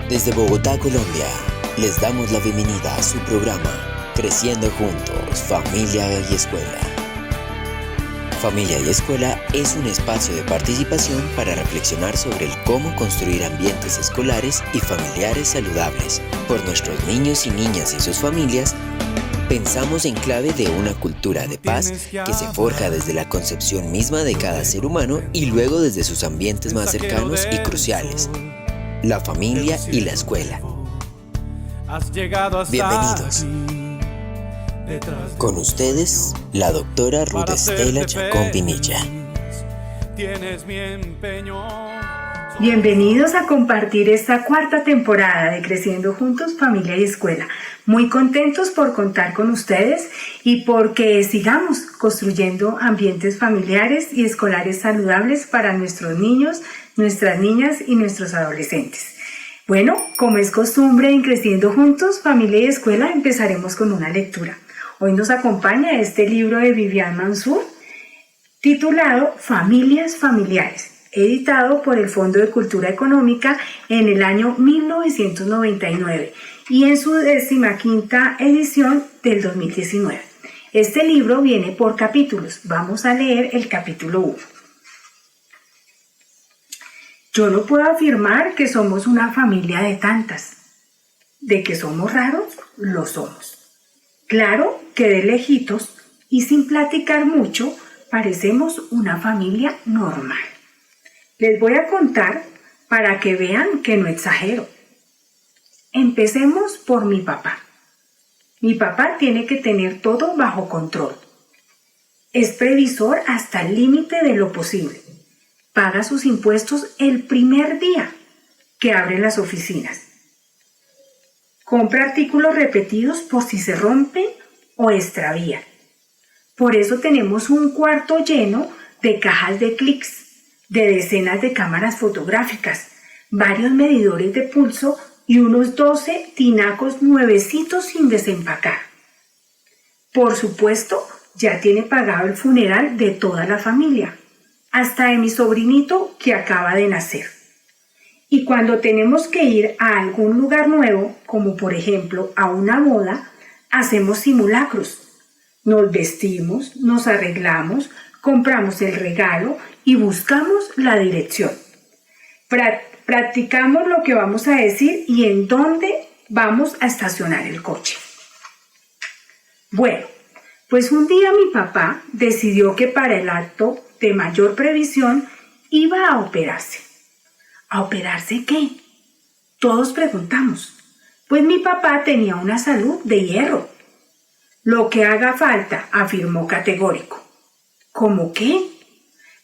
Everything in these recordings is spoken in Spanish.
Desde Bogotá, Colombia, les damos la bienvenida a su programa Creciendo Juntos, Familia y Escuela. Familia y Escuela es un espacio de participación para reflexionar sobre el cómo construir ambientes escolares y familiares saludables por nuestros niños y niñas y sus familias. Pensamos en clave de una cultura de paz que se forja desde la concepción misma de cada ser humano y luego desde sus ambientes más cercanos y cruciales, la familia y la escuela. Bienvenidos. Con ustedes, la doctora Ruth Estela Chacón Pinilla. Bienvenidos a compartir esta cuarta temporada de Creciendo Juntos, Familia y Escuela. Muy contentos por contar con ustedes y porque sigamos construyendo ambientes familiares y escolares saludables para nuestros niños, nuestras niñas y nuestros adolescentes. Bueno, como es costumbre en Creciendo Juntos, Familia y Escuela, empezaremos con una lectura. Hoy nos acompaña este libro de Viviane Mansour, titulado Familias Familiares, editado por el Fondo de Cultura Económica en el año 1999 y en su 15ª edición del 2019. Este libro viene por capítulos. Vamos a leer el capítulo 1. Yo no puedo afirmar que somos una familia de tantas. De que somos raros, lo somos. Claro que de lejitos y sin platicar mucho, parecemos una familia normal. Les voy a contar para que vean que no exagero. Empecemos por mi papá. Mi papá tiene que tener todo bajo control. Es previsor hasta el límite de lo posible. Paga sus impuestos el primer día que abre las oficinas. Compra artículos repetidos por si se rompen o extravían. Por eso tenemos un cuarto lleno de cajas de clics, de decenas de cámaras fotográficas, varios medidores de pulso y unos 12 tinacos nuevecitos sin desempacar. Por supuesto, ya tiene pagado el funeral de toda la familia, hasta de mi sobrinito que acaba de nacer. Y cuando tenemos que ir a algún lugar nuevo, como por ejemplo a una boda, hacemos simulacros. Nos vestimos, nos arreglamos, compramos el regalo y buscamos la dirección. Practicamos lo que vamos a decir y en dónde vamos a estacionar el coche. Bueno, pues un día mi papá decidió que para el acto de mayor previsión iba a operarse. ¿A operarse qué? Todos preguntamos. Pues mi papá tenía una salud de hierro. Lo que haga falta, afirmó categórico. ¿Cómo qué?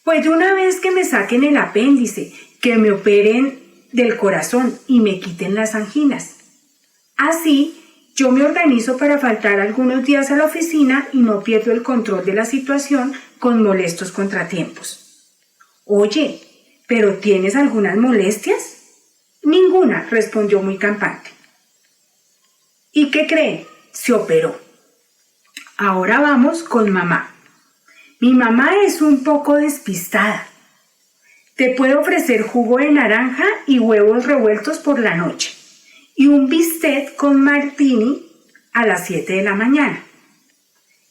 Pues de una vez que me saquen el apéndice, que me operen del corazón y me quiten las anginas. Así, yo me organizo para faltar algunos días a la oficina y no pierdo el control de la situación con molestos contratiempos. Oye, ¿pero tienes algunas molestias? Ninguna, respondió muy campante. ¿Y qué cree? Se operó. Ahora vamos con mamá. Mi mamá es un poco despistada. Te puede ofrecer jugo de naranja y huevos revueltos por la noche y un bistec con martini a las 7 de la mañana.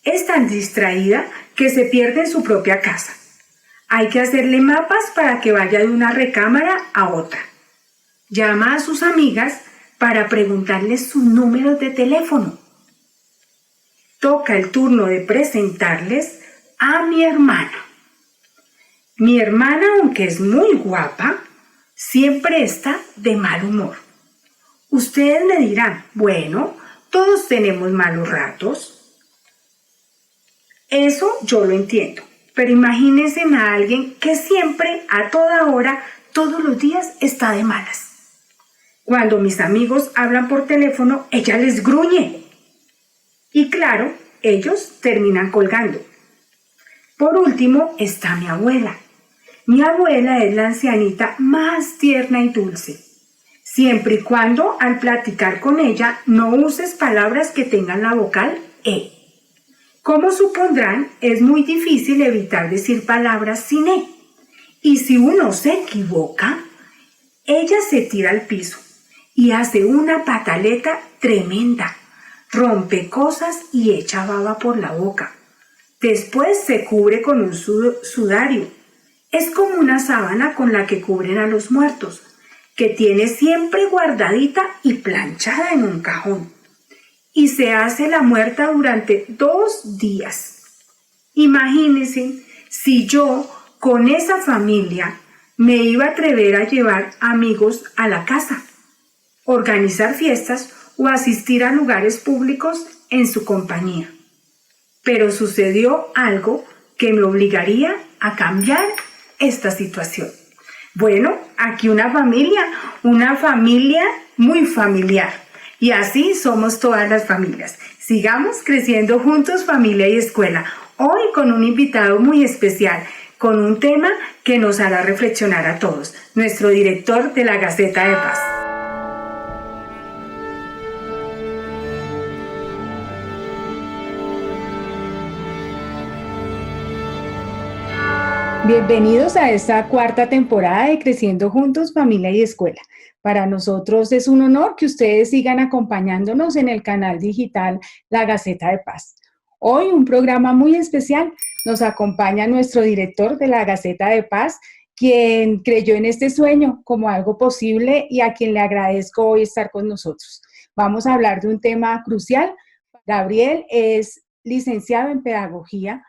Es tan distraída que se pierde en su propia casa. Hay que hacerle mapas para que vaya de una recámara a otra. Llama a sus amigas para preguntarles sus números de teléfono. Toca el turno de presentarles a mi hermana. Mi hermana, aunque es muy guapa, siempre está de mal humor. Ustedes me dirán, bueno, todos tenemos malos ratos. Eso yo lo entiendo, pero imagínense a alguien que siempre, a toda hora, todos los días está de malas. Cuando mis amigos hablan por teléfono, ella les gruñe. Y claro, ellos terminan colgando. Por último está mi abuela. Mi abuela es la ancianita más tierna y dulce. Siempre y cuando al platicar con ella no uses palabras que tengan la vocal E. Como supondrán, es muy difícil evitar decir palabras sin E. Y si uno se equivoca, ella se tira al piso y hace una pataleta tremenda. Rompe cosas y echa baba por la boca. Después se cubre con un sudario. Es como una sábana con la que cubren a los muertos, que tiene siempre guardadita y planchada en un cajón. Y se hace la muerta durante 2 días. Imagínense si yo, con esa familia, me iba a atrever a llevar amigos a la casa, organizar fiestas o asistir a lugares públicos en su compañía. Pero sucedió algo que me obligaría a cambiar esta situación. Bueno, aquí una familia muy familiar. Y así somos todas las familias. Sigamos creciendo juntos, familia y escuela. Hoy con un invitado muy especial, con un tema que nos hará reflexionar a todos. Nuestro director de la Gaceta de Paz. Bienvenidos a esta 4ª temporada de Creciendo Juntos, Familia y Escuela. Para nosotros es un honor que ustedes sigan acompañándonos en el canal digital La Gaceta de Paz. Hoy un programa muy especial. Nos acompaña nuestro director de La Gaceta de Paz, quien creyó en este sueño como algo posible y a quien le agradezco hoy estar con nosotros. Vamos a hablar de un tema crucial. Gabriel es licenciado en Pedagogía,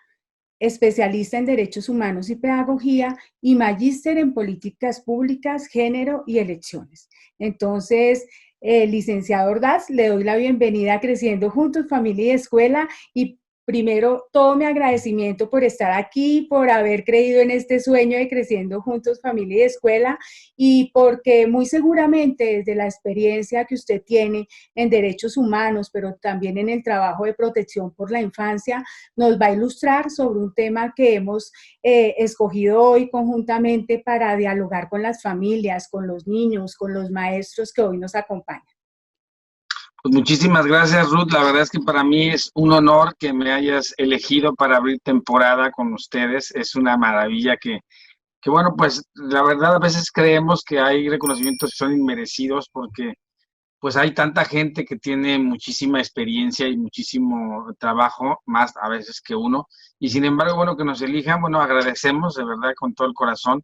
especialista en Derechos Humanos y Pedagogía y magíster en Políticas Públicas, Género y Elecciones. Entonces, licenciado Ordaz, le doy la bienvenida a Creciendo Juntos, Familia y Escuela, y primero, todo mi agradecimiento por estar aquí, por haber creído en este sueño de Creciendo Juntos, Familia y Escuela, y porque muy seguramente desde la experiencia que usted tiene en derechos humanos, pero también en el trabajo de protección por la infancia, nos va a ilustrar sobre un tema que hemos escogido hoy conjuntamente para dialogar con las familias, con los niños, con los maestros que hoy nos acompañan. Pues muchísimas gracias, Ruth. La verdad es que para mí es un honor que me hayas elegido para abrir temporada con ustedes. Es una maravilla que bueno, pues la verdad a veces creemos que hay reconocimientos que son inmerecidos porque pues hay tanta gente que tiene muchísima experiencia y muchísimo trabajo, más a veces que uno. Y sin embargo, bueno, que nos elijan, bueno, agradecemos de verdad con todo el corazón.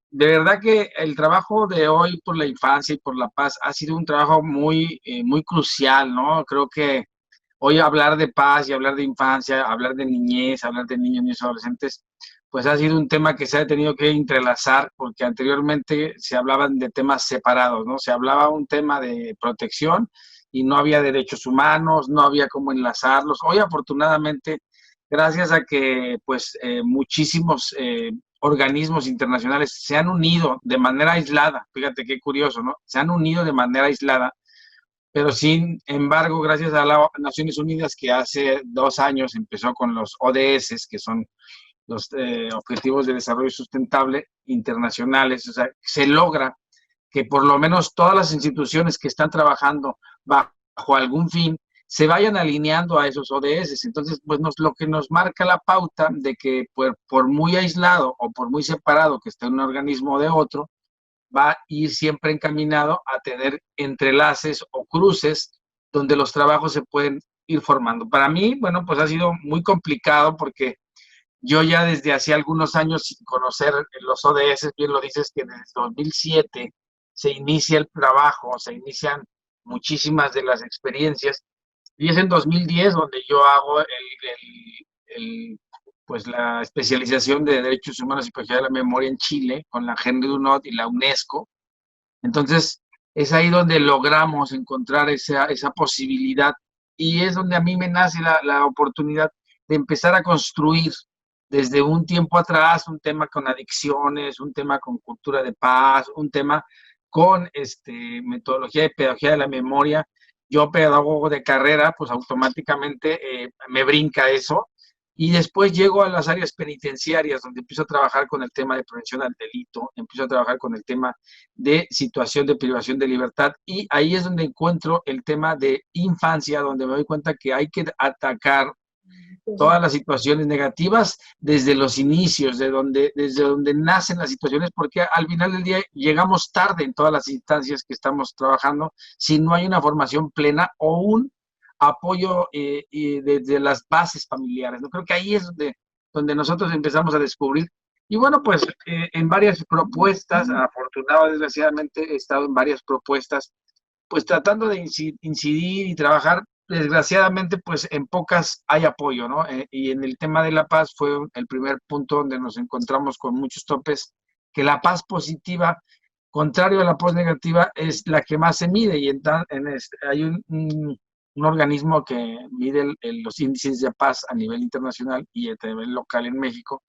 De verdad que el trabajo de hoy por la infancia y por la paz ha sido un trabajo muy crucial, ¿no? Creo que hoy hablar de paz y hablar de infancia, hablar de niñez, hablar de niños, niños y adolescentes, pues ha sido un tema que se ha tenido que entrelazar porque anteriormente se hablaban de temas separados, ¿no? Se hablaba un tema de protección y no había derechos humanos, no había cómo enlazarlos. Hoy afortunadamente, gracias a que pues muchísimos organismos internacionales se han unido de manera aislada, fíjate qué curioso, ¿no? Se han unido de manera aislada, pero sin embargo, gracias a las Naciones Unidas, que hace 2 años empezó con los ODS, que son los Objetivos de Desarrollo Sustentable internacionales, o sea, se logra que por lo menos todas las instituciones que están trabajando bajo algún fin se vayan alineando a esos ODS. Entonces, pues lo que nos marca la pauta de que por muy aislado o por muy separado que esté un organismo de otro, va a ir siempre encaminado a tener entrelaces o cruces donde los trabajos se pueden ir formando. Para mí, bueno, pues ha sido muy complicado porque yo ya desde hace algunos años sin conocer los ODS, bien lo dices, que desde 2007 se inicia el trabajo, se inician muchísimas de las experiencias, y es en 2010 donde yo hago pues la especialización de Derechos Humanos y Protección de la Memoria en Chile con la Henry Dunant y la UNESCO. Entonces, es ahí donde logramos encontrar esa posibilidad y es donde a mí me nace la oportunidad de empezar a construir desde un tiempo atrás un tema con adicciones, un tema con cultura de paz, un tema con metodología de pedagogía de la memoria. Yo, pedagogo de carrera, pues automáticamente me brinca eso. Y después llego a las áreas penitenciarias, donde empiezo a trabajar con el tema de prevención al delito, empiezo a trabajar con el tema de situación de privación de libertad, y ahí es donde encuentro el tema de infancia, donde me doy cuenta que hay que atacar todas las situaciones negativas desde los inicios, desde donde nacen las situaciones, porque al final del día llegamos tarde en todas las instancias que estamos trabajando si no hay una formación plena o un apoyo desde las bases familiares. ¿No? Creo que ahí es donde nosotros empezamos a descubrir. Y bueno, pues en varias propuestas, afortunadamente, desgraciadamente, he estado en varias propuestas, pues tratando de incidir y trabajar. Desgraciadamente, pues en pocas hay apoyo, ¿no? Y en el tema de la paz fue el primer punto donde nos encontramos con muchos topes, que la paz positiva, contrario a la paz negativa, es la que más se mide. Y hay un organismo que mide los índices de paz a nivel internacional y a nivel local en México,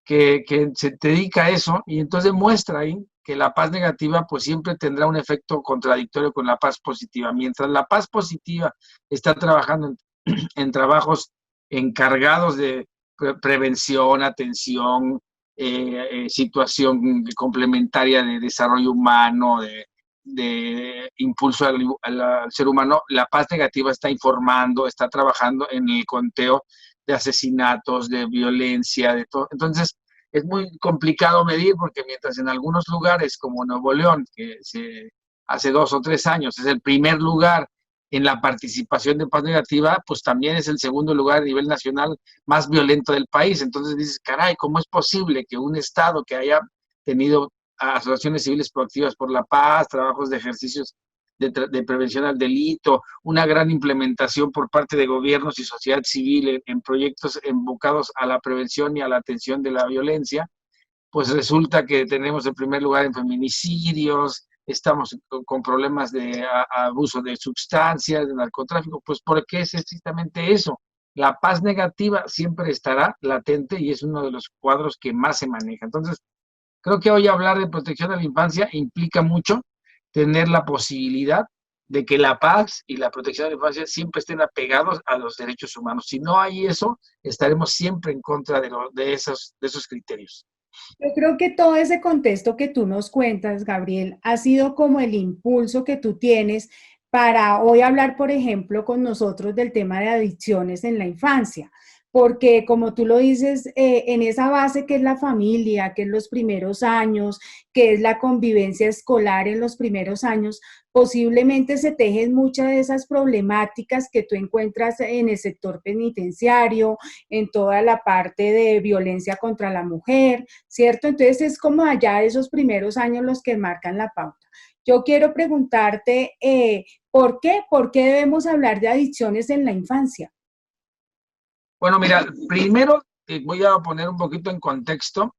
que se dedica a eso, y entonces muestra ahí que la paz negativa pues siempre tendrá un efecto contradictorio con la paz positiva. Mientras la paz positiva está trabajando en trabajos encargados de prevención, atención, situación complementaria de desarrollo humano, de impulso al ser humano, la paz negativa está informando, está trabajando en el conteo de asesinatos, de violencia, de todo. Entonces, es muy complicado medir porque mientras en algunos lugares como Nuevo León, que hace 2 o 3 años es el primer lugar en la participación de paz negativa, pues también es el segundo lugar a nivel nacional más violento del país. Entonces dices, caray, ¿cómo es posible que un estado que haya tenido asociaciones civiles proactivas por la paz, trabajos de ejercicios de prevención al delito, una gran implementación por parte de gobiernos y sociedad civil en proyectos enfocados a la prevención y a la atención de la violencia, pues resulta que tenemos el primer lugar en feminicidios, estamos con problemas de abuso de sustancias, de narcotráfico, pues porque es estrictamente eso. La paz negativa siempre estará latente y es uno de los cuadros que más se maneja. Entonces, creo que hoy hablar de protección a la infancia implica mucho tener la posibilidad de que la paz y la protección de la infancia siempre estén apegados a los derechos humanos. Si no hay eso, estaremos siempre en contra de esos criterios. Yo creo que todo ese contexto que tú nos cuentas, Gabriel, ha sido como el impulso que tú tienes para hoy hablar, por ejemplo, con nosotros del tema de adicciones en la infancia. Porque como tú lo dices, en esa base que es la familia, que es los primeros años, que es la convivencia escolar en los primeros años, posiblemente se tejen muchas de esas problemáticas que tú encuentras en el sector penitenciario, en toda la parte de violencia contra la mujer, ¿cierto? Entonces es como allá esos primeros años los que marcan la pauta. Yo quiero preguntarte, ¿por qué? ¿Por qué debemos hablar de adicciones en la infancia? Bueno, mira, primero voy a poner un poquito en contexto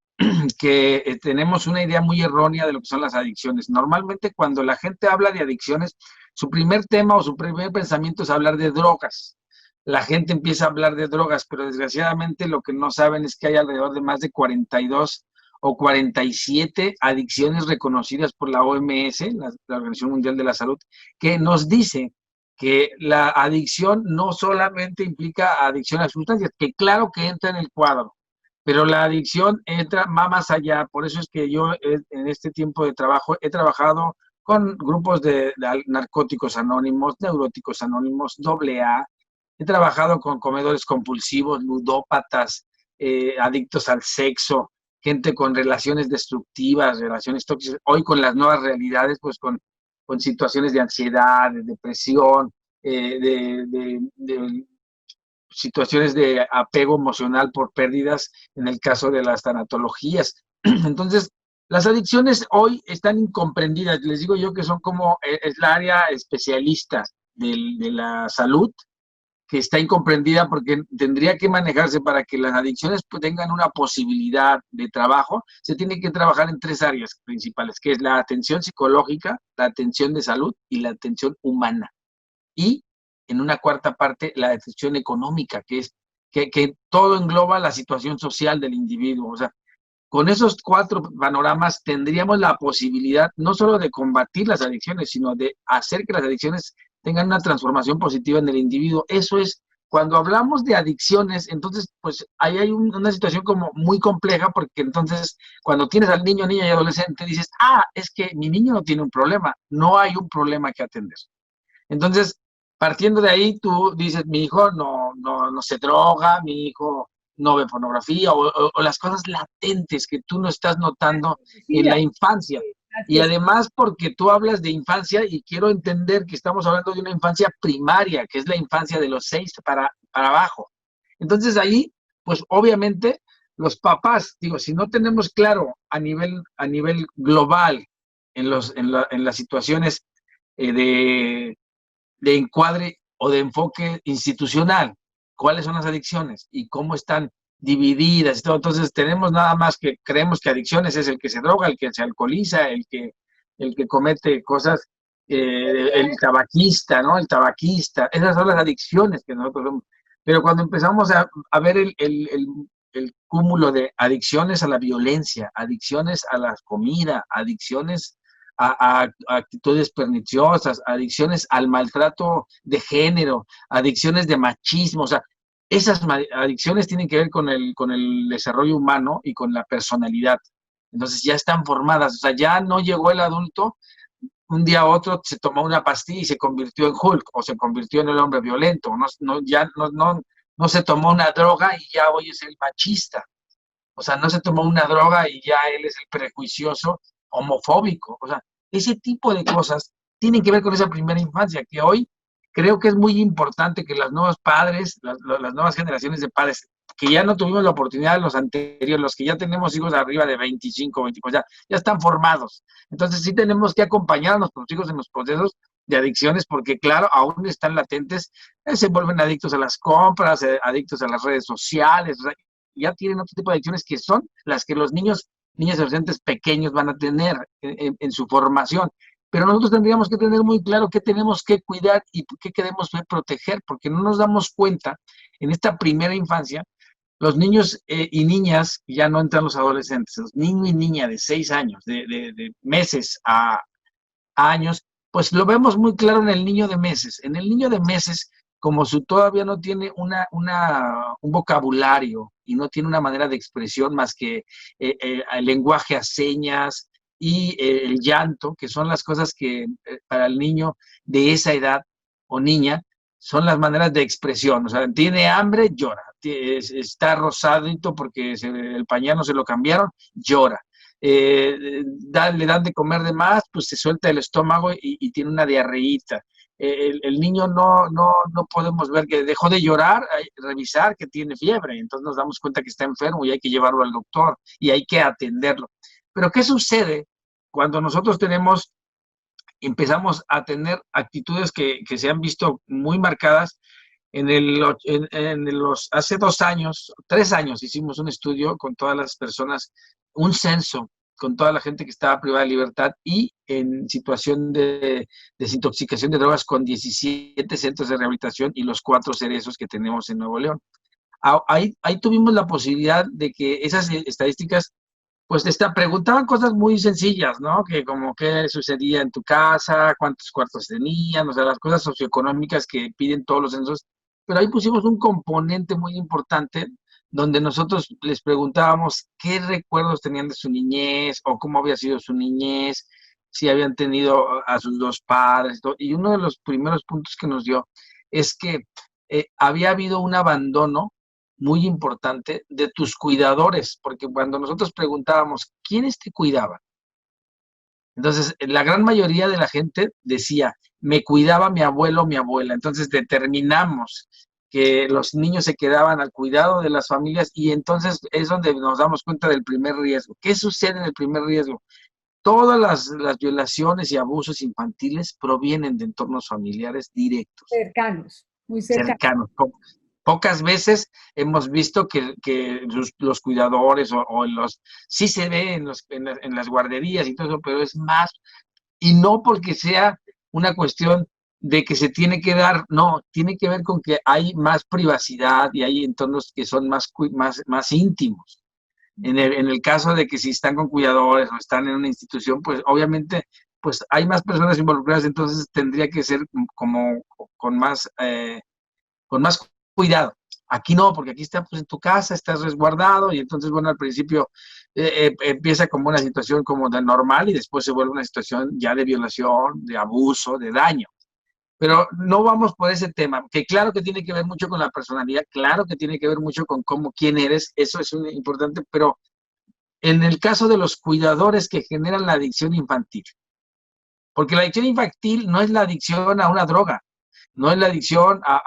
que tenemos una idea muy errónea de lo que son las adicciones. Normalmente cuando la gente habla de adicciones, su primer tema o su primer pensamiento es hablar de drogas. La gente empieza a hablar de drogas, pero desgraciadamente lo que no saben es que hay alrededor de más de 42 o 47 adicciones reconocidas por la OMS, la Organización Mundial de la Salud, que nos dice que la adicción no solamente implica adicción a sustancias, que claro que entra en el cuadro, pero la adicción va más allá. Por eso es que yo en este tiempo de trabajo he trabajado con grupos de narcóticos anónimos, neuróticos anónimos, AA. He trabajado con comedores compulsivos, ludópatas, adictos al sexo, gente con relaciones destructivas, relaciones tóxicas. Hoy con las nuevas realidades, pues con situaciones de ansiedad, de depresión, de situaciones de apego emocional por pérdidas en el caso de las tanatologías. Entonces, las adicciones hoy están incomprendidas. Les digo yo que son como, es la área especialista de la salud, que está incomprendida porque tendría que manejarse para que las adicciones tengan una posibilidad de trabajo. Se tiene que trabajar en 3 áreas principales, que es la atención psicológica, la atención de salud y la atención humana. Y en una cuarta parte, la atención económica, que es que todo engloba la situación social del individuo. O sea, con esos 4 panoramas tendríamos la posibilidad no solo de combatir las adicciones, sino de hacer que las adicciones tengan una transformación positiva en el individuo. Eso es, cuando hablamos de adicciones, entonces, pues ahí hay una situación como muy compleja, porque entonces, cuando tienes al niño, niña y adolescente, dices, es que mi niño no tiene un problema, no hay un problema que atender. Entonces, partiendo de ahí, tú dices, mi hijo no se droga, mi hijo no ve pornografía, o las cosas latentes que tú no estás notando en Mira, la infancia. las Y que además porque tú hablas de infancia y quiero entender que estamos hablando de una infancia primaria, que es la infancia de los 6 para abajo. Entonces ahí, pues obviamente los papás, digo, si no tenemos claro a nivel global en las situaciones de encuadre o de enfoque institucional, cuáles son las adicciones y cómo están divididas y todo. Entonces tenemos nada más que creemos que adicciones es el que se droga, el que se alcoholiza, el que comete cosas, el tabaquista, ¿no? El tabaquista, esas son las adicciones que nosotros vemos. Pero cuando empezamos a ver el cúmulo de adicciones a la violencia, adicciones a la comida, adicciones a actitudes perniciosas, adicciones al maltrato de género, adicciones de machismo, o sea, esas adicciones tienen que ver con el desarrollo humano y con la personalidad. Entonces ya están formadas, o sea, ya no llegó el adulto, un día a otro se tomó una pastilla y se convirtió en Hulk o se convirtió en el hombre violento, ya no se tomó una droga y ya hoy es el machista. O sea, no se tomó una droga y ya él es el prejuicioso homofóbico. O sea, ese tipo de cosas tienen que ver con esa primera infancia, que hoy creo que es muy importante que los nuevos padres, las nuevas generaciones de padres, que ya no tuvimos la oportunidad, los anteriores, los que ya tenemos hijos arriba de 25, 25, ya están formados. Entonces sí tenemos que acompañar a nuestros hijos en los procesos de adicciones, porque claro, aún están latentes, se vuelven adictos a las compras, adictos a las redes sociales, o sea, ya tienen otro tipo de adicciones que son las que los niños y adolescentes pequeños van a tener en su formación. Pero nosotros tendríamos que tener muy claro qué tenemos que cuidar y qué queremos proteger, porque no nos damos cuenta en esta primera infancia, los niños y niñas, ya no entran los adolescentes, los niños y niñas de 6 años, de meses a años, pues lo vemos muy claro en el niño de meses. En el niño de meses, como su todavía no tiene un vocabulario y no tiene una manera de expresión más que el lenguaje a señas y el llanto, que son las cosas que para el niño de esa edad o niña son las maneras de expresión. O sea, tiene hambre, llora. Está rosadito porque el pañal no se lo cambiaron, llora. Le dan de comer de más, pues se suelta el estómago y tiene una diarreíta. El niño no podemos ver que dejó de llorar, revisar que tiene fiebre, entonces nos damos cuenta que está enfermo y hay que llevarlo al doctor y hay que atenderlo. Pero ¿qué sucede cuando nosotros empezamos a tener actitudes que se han visto muy marcadas? Hace 2 años, 3 años, hicimos un estudio con todas las personas, un censo con toda la gente que estaba privada de libertad y en situación de desintoxicación de drogas con 17 centros de rehabilitación y los 4 cerezos que tenemos en Nuevo León. Ahí tuvimos la posibilidad de que esas estadísticas, pues preguntaban cosas muy sencillas, ¿no? Que como qué sucedía en tu casa, cuántos cuartos tenían, o sea, las cosas socioeconómicas que piden todos los censos, pero ahí pusimos un componente muy importante donde nosotros les preguntábamos qué recuerdos tenían de su niñez o cómo había sido su niñez, si habían tenido a sus dos padres, y uno de los primeros puntos que nos dio es que había habido un abandono muy importante de tus cuidadores, porque cuando nosotros preguntábamos, ¿quiénes te cuidaban? Entonces, la gran mayoría de la gente decía, me cuidaba mi abuelo o mi abuela. Entonces, determinamos que los niños se quedaban al cuidado de las familias y entonces es donde nos damos cuenta del primer riesgo. ¿Qué sucede en el primer riesgo? Todas las violaciones y abusos infantiles provienen de entornos familiares directos, cercanos, muy cercanos. cercanos. Pocas veces hemos visto que los cuidadores sí se ve en las guarderías y todo eso, pero es más, y no porque sea una cuestión de que se tiene que dar, no, tiene que ver con que hay más privacidad y hay entornos que son más íntimos. En el caso de que si están con cuidadores o están en una institución, pues obviamente pues hay más personas involucradas, entonces tendría que ser como con más cuidado. Aquí no, porque aquí estás pues, en tu casa, estás resguardado y entonces, bueno, al principio empieza como una situación como de normal y después se vuelve una situación ya de violación, de abuso, de daño. Pero no vamos por ese tema, que claro que tiene que ver mucho con la personalidad, claro que tiene que ver mucho con quién eres, eso es importante, pero en el caso de los cuidadores que generan la adicción infantil, porque la adicción infantil no es la adicción a una droga, no es la adicción a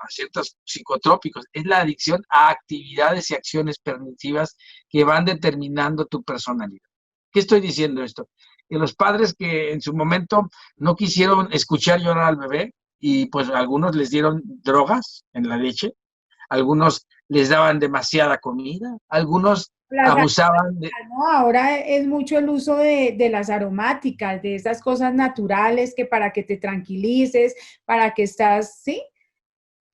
ciertos psicotrópicos, es la adicción a actividades y acciones permisivas que van determinando tu personalidad. ¿Qué estoy diciendo esto? Que los padres que en su momento no quisieron escuchar llorar al bebé y pues algunos les dieron drogas en la leche, algunos les daban demasiada comida, algunos Las abusaban de... aromáticas, ¿no? Ahora es mucho el uso de las aromáticas, de esas cosas naturales que para que te tranquilices, para que estás, ¿sí?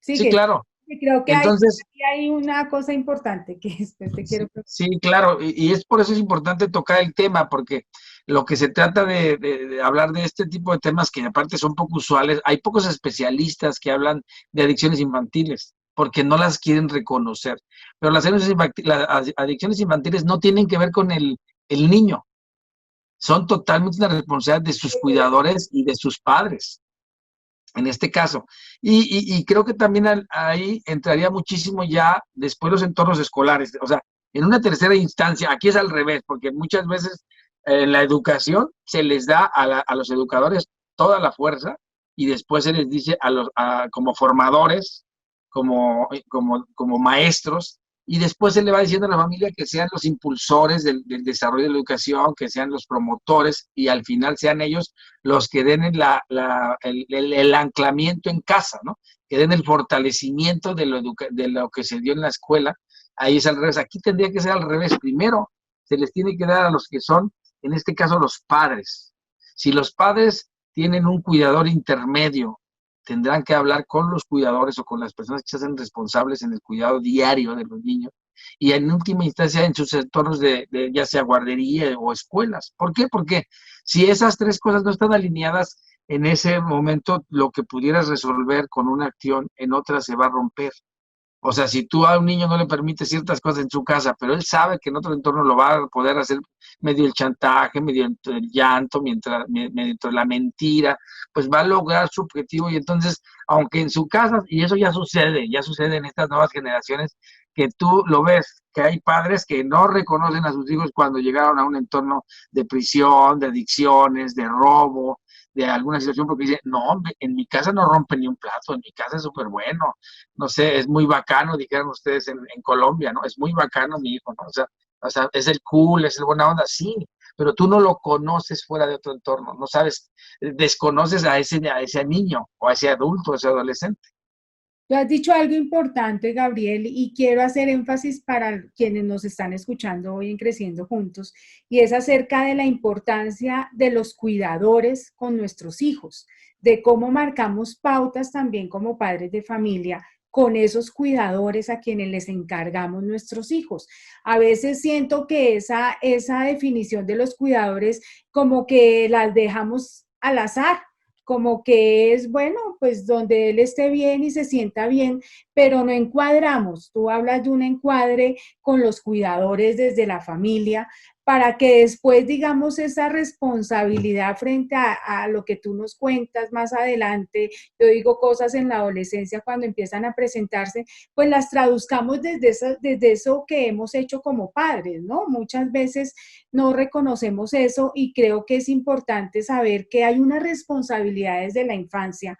Sí, Sí, claro. que creo que Entonces, hay una cosa importante que después te quiero preguntar. sí, claro, y es por eso es importante tocar el tema, porque lo que se trata de hablar de este tipo de temas que aparte son poco usuales, hay pocos especialistas que hablan de adicciones infantiles, porque no las quieren reconocer. Pero las adicciones infantiles no tienen que ver con el niño, son totalmente una responsabilidad de sus cuidadores y de sus padres en este caso. Y creo que también ahí entraría muchísimo ya después los entornos escolares. O sea, en una tercera instancia, aquí es al revés, porque muchas veces en la educación se les da a los educadores toda la fuerza y después se les dice como formadores, como maestros, y después se le va diciendo a la familia que sean los impulsores del desarrollo de la educación, que sean los promotores y al final sean ellos los que den el anclamiento en casa, ¿no? Que den el fortalecimiento de lo que se dio en la escuela. Ahí es al revés. Aquí tendría que ser al revés. Primero se les tiene que dar a los que son, en este caso, los padres. Si los padres tienen un cuidador intermedio, tendrán que hablar con los cuidadores o con las personas que se hacen responsables en el cuidado diario de los niños y en última instancia en sus entornos de ya sea guardería o escuelas. ¿Por qué? Porque si esas tres cosas no están alineadas en ese momento, lo que pudieras resolver con una acción en otra se va a romper. O sea, si tú a un niño no le permites ciertas cosas en su casa, pero él sabe que en otro entorno lo va a poder hacer medio el chantaje, medio el llanto, medio la mentira, pues va a lograr su objetivo. Y entonces, aunque en su casa, y eso ya sucede en estas nuevas generaciones, que tú lo ves, que hay padres que no reconocen a sus hijos cuando llegaron a un entorno de prisión, de adicciones, de robo, de alguna situación, porque dicen, no, en mi casa no rompe ni un plato, en mi casa es súper bueno, no sé, es muy bacano, dijeron ustedes en Colombia, ¿no? Es muy bacano mi hijo, ¿no? O sea, es el cool, es el buena onda, sí, pero tú no lo conoces fuera de otro entorno, no sabes, desconoces a ese niño o a ese adulto, a ese adolescente. Tú has dicho algo importante, Gabriel, y quiero hacer énfasis para quienes nos están escuchando hoy en Creciendo Juntos, y es acerca de la importancia de los cuidadores con nuestros hijos, de cómo marcamos pautas también como padres de familia con esos cuidadores a quienes les encargamos nuestros hijos. A veces siento que esa definición de los cuidadores como que las dejamos al azar, como que es, bueno, pues donde él esté bien y se sienta bien, pero no encuadramos. Tú hablas de un encuadre con los cuidadores desde la familia para que después, digamos, esa responsabilidad frente a lo que tú nos cuentas más adelante, yo digo cosas en la adolescencia cuando empiezan a presentarse, pues las traduzcamos desde eso que hemos hecho como padres, ¿no? Muchas veces no reconocemos eso y creo que es importante saber que hay unas responsabilidades de la infancia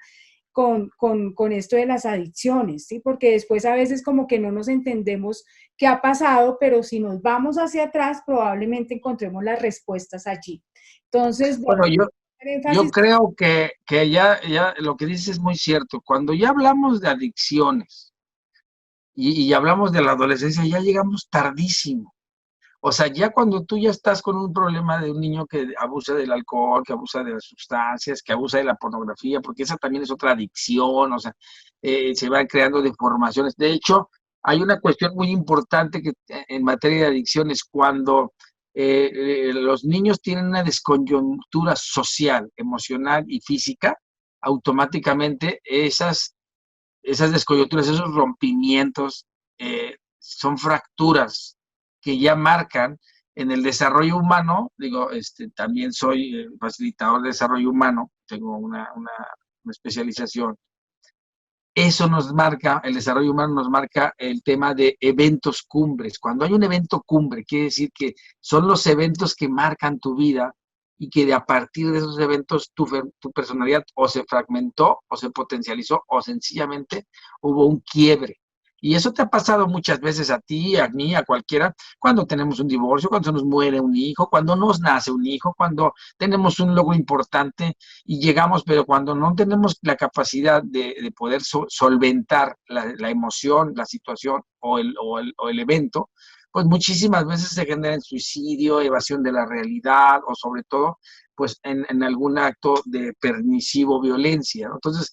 con esto de las adicciones, ¿sí? Porque después a veces como que no nos entendemos qué ha pasado, pero si nos vamos hacia atrás, probablemente encontremos las respuestas allí. Entonces, Bueno, yo énfasis. creo que ya lo que dices es muy cierto. Cuando ya hablamos de adicciones y hablamos de la adolescencia, ya llegamos tardísimo. O sea, ya cuando tú ya estás con un problema de un niño que abusa del alcohol, que abusa de las sustancias, que abusa de la pornografía, porque esa también es otra adicción, o sea, se van creando deformaciones. De hecho, hay una cuestión muy importante que en materia de adicciones, cuando los niños tienen una descoyuntura social, emocional y física, automáticamente esas descoyunturas, esos rompimientos, son fracturas que ya marcan en el desarrollo humano. Digo, también soy facilitador de desarrollo humano, tengo especialización. Eso nos marca, el desarrollo humano nos marca el tema de eventos cumbres. Cuando hay un evento cumbre, quiere decir que son los eventos que marcan tu vida y que a partir de esos eventos tu personalidad o se fragmentó o se potencializó o sencillamente hubo un quiebre. Y eso te ha pasado muchas veces a ti, a mí, a cualquiera, cuando tenemos un divorcio, cuando se nos muere un hijo, cuando nos nace un hijo, cuando tenemos un logro importante y llegamos, pero cuando no tenemos la capacidad de poder solventar la emoción, la situación o el evento, pues muchísimas veces se genera en suicidio, evasión de la realidad o sobre todo pues en algún acto de permisivo violencia, ¿no? Entonces,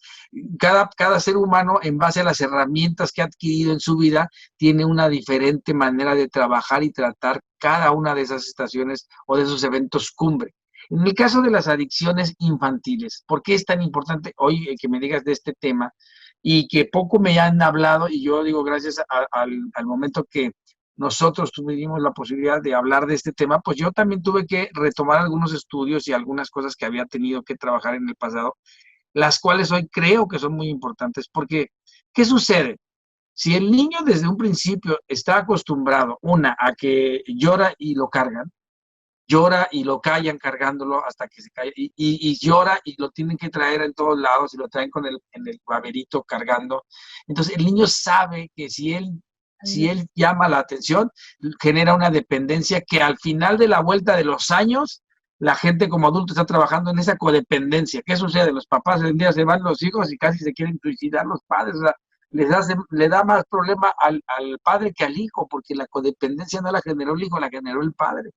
cada ser humano, en base a las herramientas que ha adquirido en su vida, tiene una diferente manera de trabajar y tratar cada una de esas estaciones o de esos eventos cumbre. En el caso de las adicciones infantiles, ¿por qué es tan importante hoy que me digas de este tema? Y que poco me han hablado, y yo digo gracias al momento que nosotros tuvimos la posibilidad de hablar de este tema, pues yo también tuve que retomar algunos estudios y algunas cosas que había tenido que trabajar en el pasado, las cuales hoy creo que son muy importantes, porque ¿qué sucede? Si el niño desde un principio está acostumbrado, a que llora y lo cargan, llora y lo callan cargándolo hasta que se cae, y llora y lo tienen que traer en todos lados y lo traen en el baberito cargando. Entonces el niño sabe que si él llama la atención, genera una dependencia que al final de la vuelta de los años, la gente como adulto está trabajando en esa codependencia. ¿Qué sucede? Los papás hoy en día se van los hijos y casi se quieren suicidar los padres. O sea, le da más problema al padre que al hijo, porque la codependencia no la generó el hijo, la generó el padre.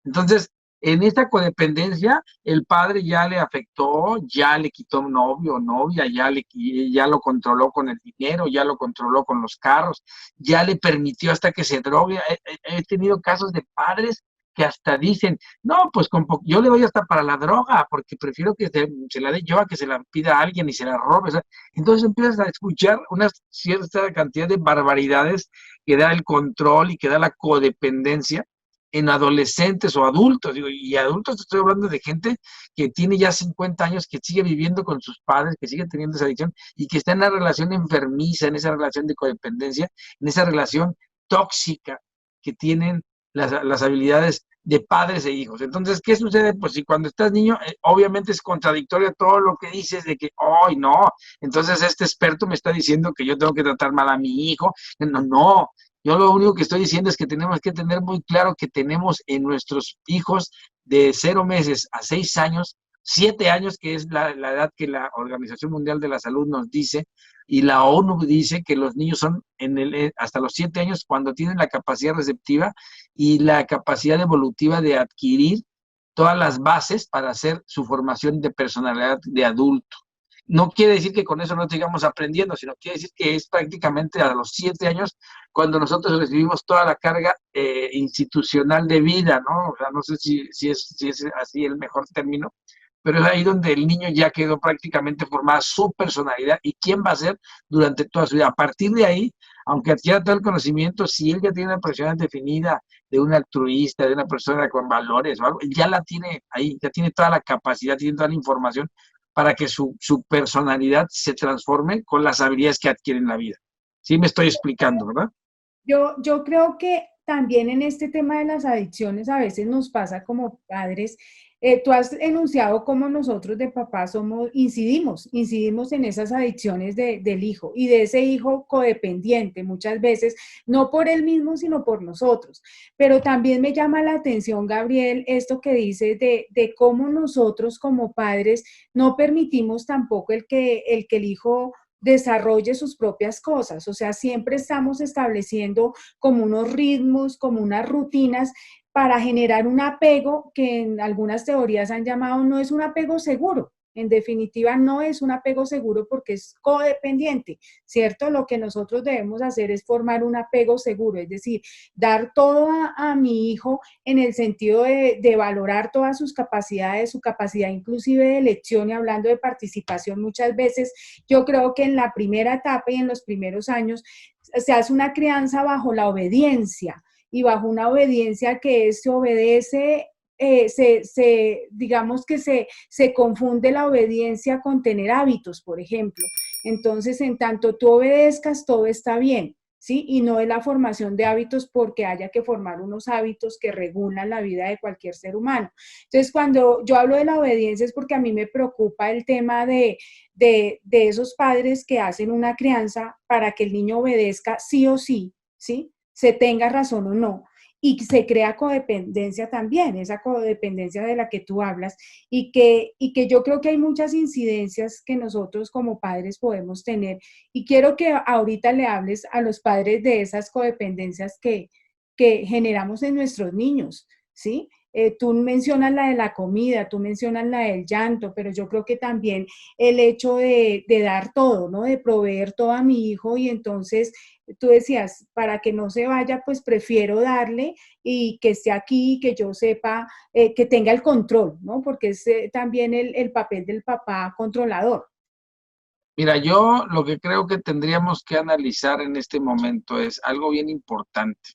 Entonces, en esta codependencia, el padre ya le afectó, ya le quitó un novio o novia, ya lo controló con el dinero, ya lo controló con los carros, ya le permitió hasta que se drogue. He tenido casos de padres que hasta dicen, no, pues yo le doy hasta para la droga, porque prefiero que se la dé yo a que se la pida a alguien y se la robe. O sea, entonces empiezas a escuchar una cierta cantidad de barbaridades que da el control y que da la codependencia en adolescentes o adultos, digo, y adultos estoy hablando de gente que tiene ya 50 años, que sigue viviendo con sus padres, que sigue teniendo esa adicción y que está en una relación enfermiza, en esa relación de codependencia, en esa relación tóxica que tienen las habilidades de padres e hijos. Entonces, ¿qué sucede? Pues si cuando estás niño, obviamente es contradictorio todo lo que dices de que, ¡ay, no! Entonces este experto me está diciendo que yo tengo que tratar mal a mi hijo. No, no. Yo lo único que estoy diciendo es que tenemos que tener muy claro que tenemos en nuestros hijos de 0 meses a 6 años, 7 años, que es la edad que la Organización Mundial de la Salud nos dice, y la ONU dice que los niños son hasta los 7 años cuando tienen la capacidad receptiva y la capacidad evolutiva de adquirir todas las bases para hacer su formación de personalidad de adulto. No quiere decir que con eso no sigamos aprendiendo, sino quiere decir que es prácticamente a los 7 años cuando nosotros recibimos toda la carga institucional de vida, ¿no? O sea, no sé si es así el mejor término, pero es ahí donde el niño ya quedó prácticamente formada su personalidad y quién va a ser durante toda su vida. A partir de ahí, aunque adquiera todo el conocimiento, si él ya tiene una personalidad definida de un altruista, de una persona con valores o algo, ya la tiene ahí, ya tiene toda la capacidad, tiene toda la información para que su personalidad se transforme con las habilidades que adquiere en la vida. Sí me estoy explicando, ¿verdad? Yo creo que también en este tema de las adicciones a veces nos pasa como padres. Tú has enunciado cómo nosotros de papá incidimos en esas adicciones del hijo y de ese hijo codependiente muchas veces, no por él mismo, sino por nosotros. Pero también me llama la atención, Gabriel, esto que dices de cómo nosotros como padres no permitimos tampoco el que el hijo desarrolle sus propias cosas, o sea, siempre estamos estableciendo como unos ritmos, como unas rutinas para generar un apego que en algunas teorías han llamado no es un apego seguro. En definitiva, no es un apego seguro porque es codependiente, ¿cierto? Lo que nosotros debemos hacer es formar un apego seguro, es decir, dar todo a mi hijo en el sentido de valorar todas sus capacidades, su capacidad inclusive de elección y hablando de participación muchas veces. Yo creo que en la primera etapa y en los primeros años se hace una crianza bajo la obediencia y bajo una obediencia que se obedece digamos que se confunde la obediencia con tener hábitos, por ejemplo. Entonces, en tanto tú obedezcas, todo está bien, ¿sí? Y no es la formación de hábitos porque haya que formar unos hábitos que regulan la vida de cualquier ser humano. Entonces, cuando yo hablo de la obediencia es porque a mí me preocupa el tema de esos padres que hacen una crianza para que el niño obedezca sí o sí, ¿sí? Se tenga razón o no. Y se crea codependencia también, esa codependencia de la que tú hablas, y que yo creo que hay muchas incidencias que nosotros como padres podemos tener. Y quiero que ahorita le hables a los padres de esas codependencias que generamos en nuestros niños, ¿sí? Tú mencionas la de la comida, tú mencionas la del llanto, pero yo creo que también el hecho de dar todo, ¿no? De proveer todo a mi hijo y entonces tú decías, para que no se vaya, pues prefiero darle y que esté aquí, que yo sepa, que tenga el control, ¿no? Porque es también el papel del papá controlador. Mira, yo lo que creo que tendríamos que analizar en este momento es algo bien importante.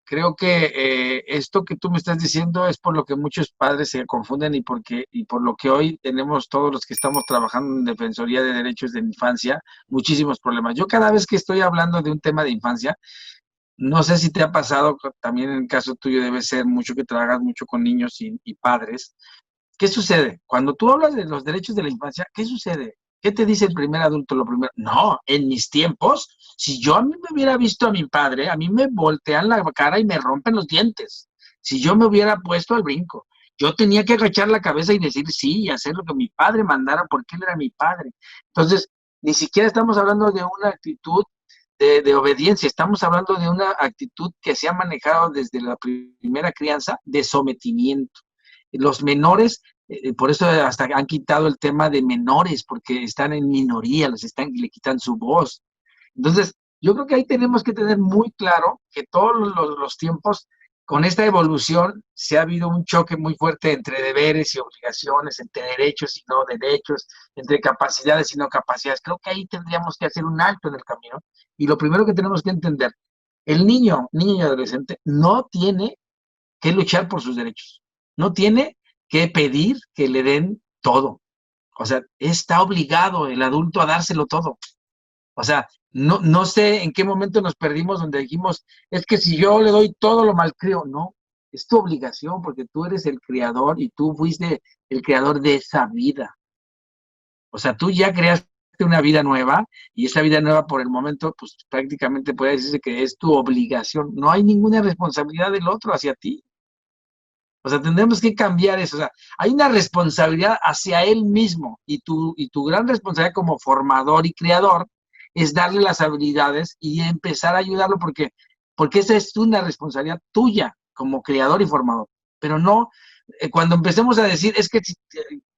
Creo que esto que tú me estás diciendo es por lo que muchos padres se confunden y por lo que hoy tenemos todos los que estamos trabajando en Defensoría de Derechos de la Infancia, muchísimos problemas. Yo cada vez que estoy hablando de un tema de infancia, no sé si te ha pasado, también en el caso tuyo debe ser mucho que trabajas mucho con niños y padres. ¿Qué sucede? Cuando tú hablas de los derechos de la infancia, ¿qué sucede? ¿Qué te dice el primer adulto? Lo primero, no, en mis tiempos, si yo a mí me hubiera visto a mi padre, a mí me voltean la cara y me rompen los dientes. Si yo me hubiera puesto al brinco, yo tenía que agachar la cabeza y decir sí y hacer lo que mi padre mandara porque él era mi padre. Entonces, ni siquiera estamos hablando de una actitud de obediencia, estamos hablando de una actitud que se ha manejado desde la primera crianza de sometimiento. Los menores, por eso hasta han quitado el tema de menores, porque están en minoría, le quitan su voz. Entonces, yo creo que ahí tenemos que tener muy claro que todos los tiempos, con esta evolución, se ha habido un choque muy fuerte entre deberes y obligaciones, entre derechos y no derechos, entre capacidades y no capacidades. Creo que ahí tendríamos que hacer un alto en el camino. Y lo primero que tenemos que entender, el niño y adolescente no tiene que luchar por sus derechos. No tiene que pedir que le den todo. O sea, está obligado el adulto a dárselo todo. O sea, no sé en qué momento nos perdimos donde dijimos, es que si yo le doy todo lo malcrio. No, es tu obligación porque tú eres el creador y tú fuiste el creador de esa vida. O sea, tú ya creaste una vida nueva y esa vida nueva por el momento, pues prácticamente puede decirse que es tu obligación. No hay ninguna responsabilidad del otro hacia ti. O sea, tendremos que cambiar eso. O sea, hay una responsabilidad hacia él mismo y tu gran responsabilidad como formador y creador es darle las habilidades y empezar a ayudarlo porque esa es una responsabilidad tuya como creador y formador. Pero no, cuando empecemos a decir, es que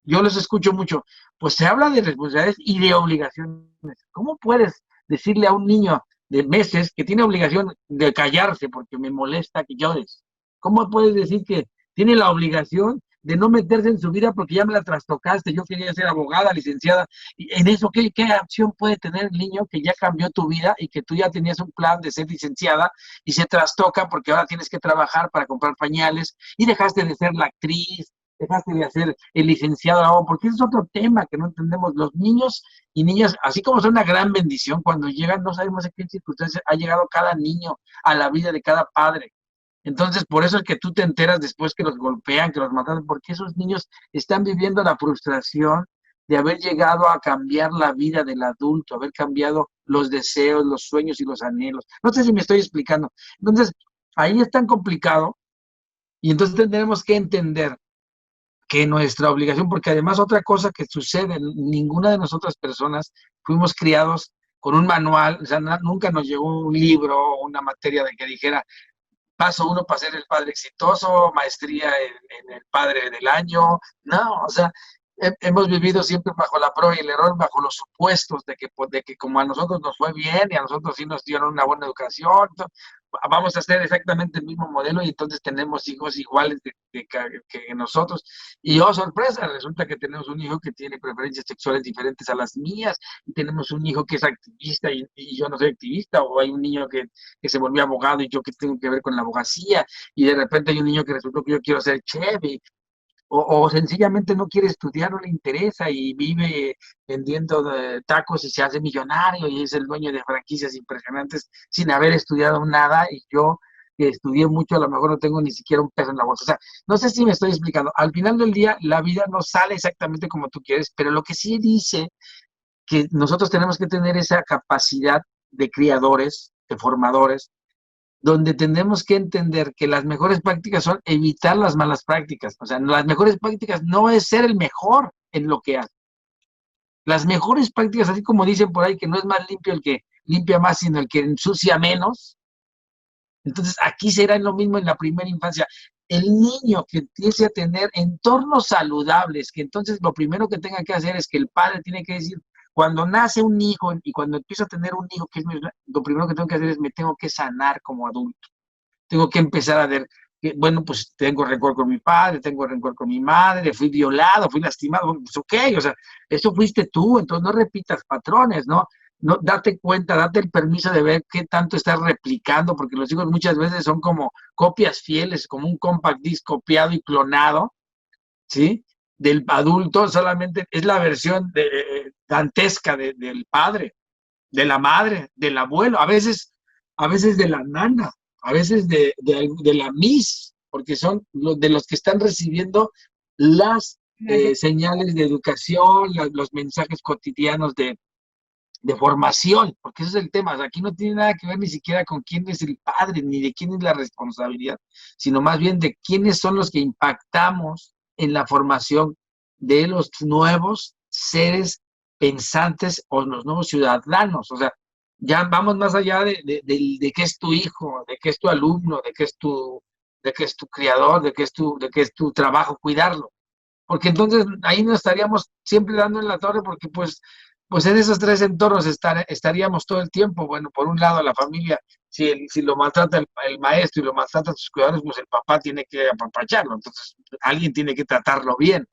yo los escucho mucho, pues se habla de responsabilidades y de obligaciones. ¿Cómo puedes decirle a un niño de meses que tiene obligación de callarse porque me molesta que llores? ¿Cómo puedes decir que tiene la obligación de no meterse en su vida porque ya me la trastocaste, yo quería ser abogada, licenciada, y en eso, ¿qué acción puede tener el niño que ya cambió tu vida y que tú ya tenías un plan de ser licenciada y se trastoca porque ahora tienes que trabajar para comprar pañales y dejaste de ser la actriz, dejaste de hacer el licenciado, porque ese es otro tema que no entendemos. Los niños y niñas, así como son una gran bendición, cuando llegan, no sabemos en qué circunstancias ha llegado cada niño a la vida de cada padre. Entonces, por eso es que tú te enteras después que los golpean, que los matan, porque esos niños están viviendo la frustración de haber llegado a cambiar la vida del adulto, haber cambiado los deseos, los sueños y los anhelos. No sé si me estoy explicando. Entonces, ahí es tan complicado y entonces tendremos que entender que nuestra obligación, porque además otra cosa que sucede, ninguna de nosotras personas fuimos criados con un manual, o sea, nunca nos llegó un libro o una materia de que dijera, paso uno para ser el padre exitoso, maestría en el padre del año, no, o sea, hemos vivido siempre bajo la prueba y el error, bajo los supuestos de que como a nosotros nos fue bien y a nosotros sí nos dieron una buena educación, vamos a hacer exactamente el mismo modelo y entonces tenemos hijos iguales que nosotros. Y oh, sorpresa, resulta que tenemos un hijo que tiene preferencias sexuales diferentes a las mías, y tenemos un hijo que es activista y yo no soy activista, o hay un niño que se volvió abogado y yo que tengo que ver con la abogacía, y de repente hay un niño que resultó que yo quiero ser chef, o sencillamente no quiere estudiar, no le interesa y vive vendiendo tacos y se hace millonario y es el dueño de franquicias impresionantes sin haber estudiado nada, y yo que estudié mucho a lo mejor no tengo ni siquiera un peso en la bolsa. O sea, no sé si me estoy explicando. Al final del día la vida no sale exactamente como tú quieres, pero lo que sí dice que nosotros tenemos que tener esa capacidad de criadores, de formadores, donde tenemos que entender que las mejores prácticas son evitar las malas prácticas. O sea, las mejores prácticas no es ser el mejor en lo que hace. Las mejores prácticas, así como dicen por ahí, que no es más limpio el que limpia más, sino el que ensucia menos. Entonces, aquí será lo mismo en la primera infancia. El niño que empiece a tener entornos saludables, que entonces lo primero que tenga que hacer es que el padre tiene que decir, cuando nace un hijo y cuando empiezo a tener un hijo, lo primero que tengo que hacer es me tengo que sanar como adulto. Tengo que empezar a ver, bueno, pues tengo rencor con mi padre, tengo rencor con mi madre, fui violado, fui lastimado, bueno, pues ok, o sea, eso fuiste tú, entonces no repitas patrones, ¿no? No, date cuenta, date el permiso de ver qué tanto estás replicando, porque los hijos muchas veces son como copias fieles, como un compact disc copiado y clonado, ¿sí? Del adulto, solamente es la versión dantesca del padre, de la madre, del abuelo, a veces de la nana, a veces de la miss, porque son de los que están recibiendo las señales de educación, los mensajes cotidianos de formación, porque ese es el tema. O sea, aquí no tiene nada que ver ni siquiera con quién es el padre, ni de quién es la responsabilidad, sino más bien de quiénes son los que impactamos en la formación de los nuevos seres pensantes o los nuevos ciudadanos. O sea, ya vamos más allá de qué es tu hijo, de qué es tu alumno, de qué es tu criador, de qué es tu trabajo cuidarlo. Porque entonces ahí nos estaríamos siempre dando en la torre, porque pues en esos tres entornos estaríamos todo el tiempo. Bueno, por un lado la familia, si lo maltrata el maestro y lo maltrata sus cuidadores, pues el papá tiene que apapacharlo, entonces alguien tiene que tratarlo bien.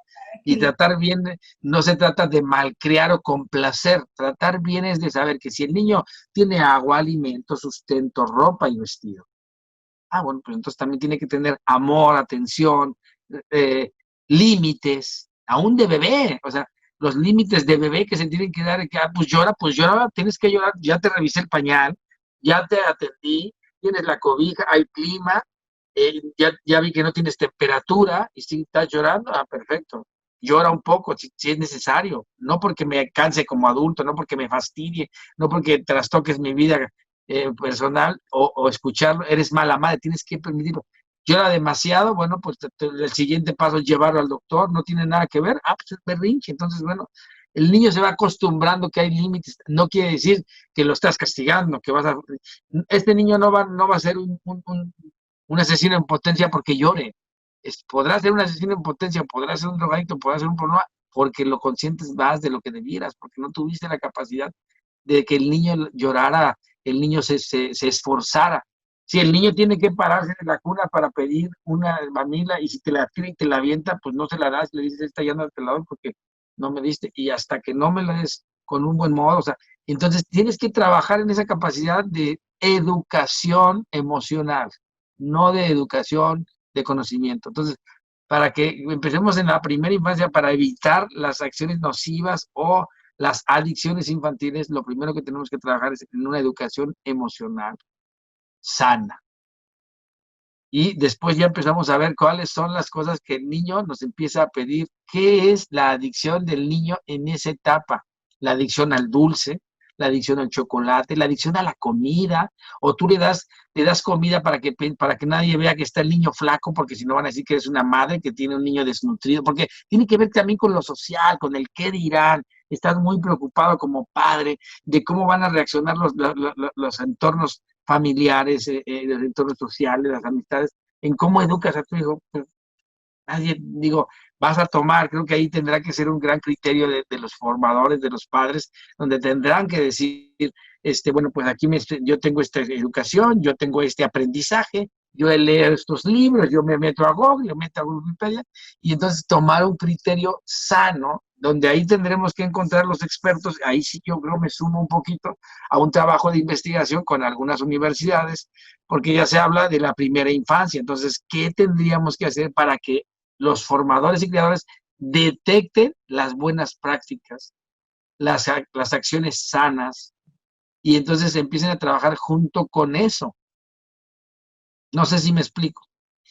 Y tratar bien no se trata de malcriar o complacer, tratar bien es de saber que si el niño tiene agua, alimento, sustento, ropa y vestido, bueno, pues entonces también tiene que tener amor, atención, eh, límites, aún de bebé, o sea, los límites de bebé que se tienen que dar, que pues llora, tienes que llorar, ya te revisé el pañal, ya te atendí, tienes la cobija, hay clima, ya vi que no tienes temperatura y si estás llorando, perfecto. Llora un poco si es necesario, no porque me canse como adulto, no porque me fastidie, no porque trastoques mi vida personal o escucharlo, eres mala madre, tienes que permitirlo. Llora demasiado, bueno, pues el siguiente paso es llevarlo al doctor, no tiene nada que ver, pues es berrinche, entonces, bueno, el niño se va acostumbrando que hay límites, no quiere decir que lo estás castigando, este niño no va a ser un asesino en potencia porque llore, podrá ser un asesino en potencia, podrá ser un drogadicto, podrá ser un problema, porque lo consientes más de lo que debieras, porque no tuviste la capacidad de que el niño llorara, el niño se esforzara. Si el niño tiene que pararse de la cuna para pedir una mamila y si te la tira y te la avienta, pues no se la das, le dices, esta ya no te la doy porque no me diste, y hasta que no me la des con un buen modo, o sea, entonces tienes que trabajar en esa capacidad de educación emocional, no de educación de conocimiento. Entonces, para que empecemos en la primera infancia para evitar las acciones nocivas o las adicciones infantiles, lo primero que tenemos que trabajar es en una educación emocional sana. Y después ya empezamos a ver cuáles son las cosas que el niño nos empieza a pedir. ¿Qué es la adicción del niño en esa etapa? La adicción al dulce, la adicción al chocolate, la adicción a la comida, o tú le das comida para que nadie vea que está el niño flaco, porque si no van a decir que eres una madre que tiene un niño desnutrido, porque tiene que ver también con lo social, con el qué dirán. Estás muy preocupado como padre de cómo van a reaccionar los entornos familiares, los entornos sociales, las amistades, en cómo educas a tu hijo. Pues, Nadie, digo, vas a tomar, creo que ahí tendrá que ser un gran criterio de los formadores, de los padres, donde tendrán que decir, bueno, pues aquí yo tengo esta educación, yo tengo este aprendizaje, yo leo estos libros, yo me meto a Google, yo meto a Wikipedia, y entonces tomar un criterio sano, donde ahí tendremos que encontrar los expertos, ahí sí yo creo me sumo un poquito a un trabajo de investigación con algunas universidades, porque ya se habla de la primera infancia, entonces, ¿qué tendríamos que hacer para que los formadores y creadores detecten las buenas prácticas, las acciones sanas, y entonces empiecen a trabajar junto con eso? No sé si me explico.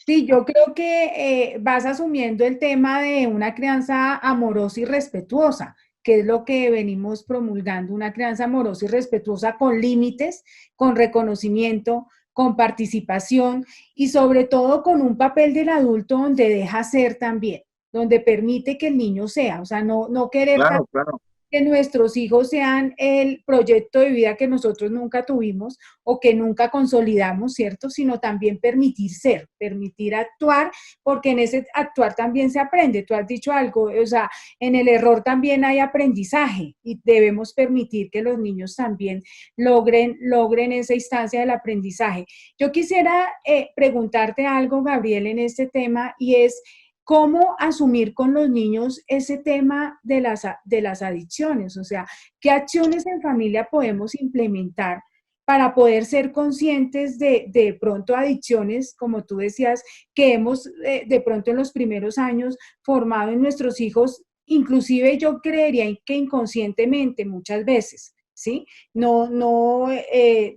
Sí, yo creo que vas asumiendo el tema de una crianza amorosa y respetuosa, que es lo que venimos promulgando, una crianza amorosa y respetuosa con límites, con reconocimiento, con participación y sobre todo con un papel del adulto donde deja ser también, donde permite que el niño sea, o sea, no querer Claro, claro. que nuestros hijos sean el proyecto de vida que nosotros nunca tuvimos o que nunca consolidamos, ¿cierto? Sino también permitir ser, permitir actuar, porque en ese actuar también se aprende. Tú has dicho algo, o sea, en el error también hay aprendizaje y debemos permitir que los niños también logren esa instancia del aprendizaje. Yo quisiera preguntarte algo, Gabriel, en este tema y es cómo asumir con los niños ese tema de las adicciones, o sea, qué acciones en familia podemos implementar para poder ser conscientes de pronto adicciones, como tú decías, que hemos de pronto en los primeros años formado en nuestros hijos, inclusive yo creería que inconscientemente muchas veces. ¿Sí?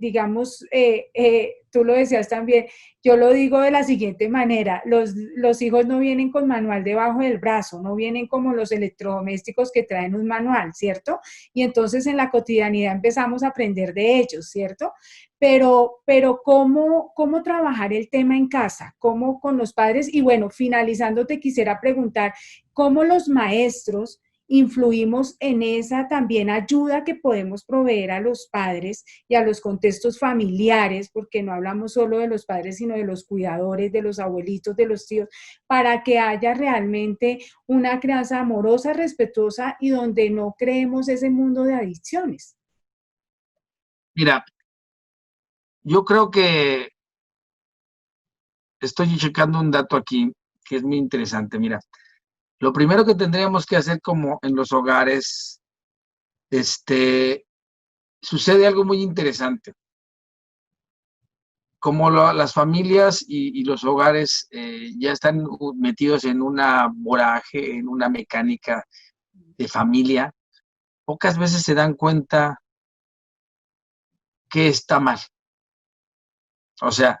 Digamos, tú lo decías también, yo lo digo de la siguiente manera, los hijos no vienen con manual debajo del brazo, no vienen como los electrodomésticos que traen un manual, ¿cierto? Y entonces en la cotidianidad empezamos a aprender de ellos, ¿cierto? Pero ¿cómo trabajar el tema en casa? ¿Cómo con los padres? Y bueno, finalizando, te quisiera preguntar, ¿cómo los maestros influimos en esa también ayuda que podemos proveer a los padres y a los contextos familiares, porque no hablamos solo de los padres, sino de los cuidadores, de los abuelitos, de los tíos, para que haya realmente una crianza amorosa, respetuosa y donde no creemos ese mundo de adicciones? Mira, yo creo que estoy checando un dato aquí que es muy interesante. Mira, lo primero que tendríamos que hacer como en los hogares, sucede algo muy interesante. Como las familias y los hogares ya están metidos en una voraje, en una mecánica de familia, pocas veces se dan cuenta que está mal. O sea,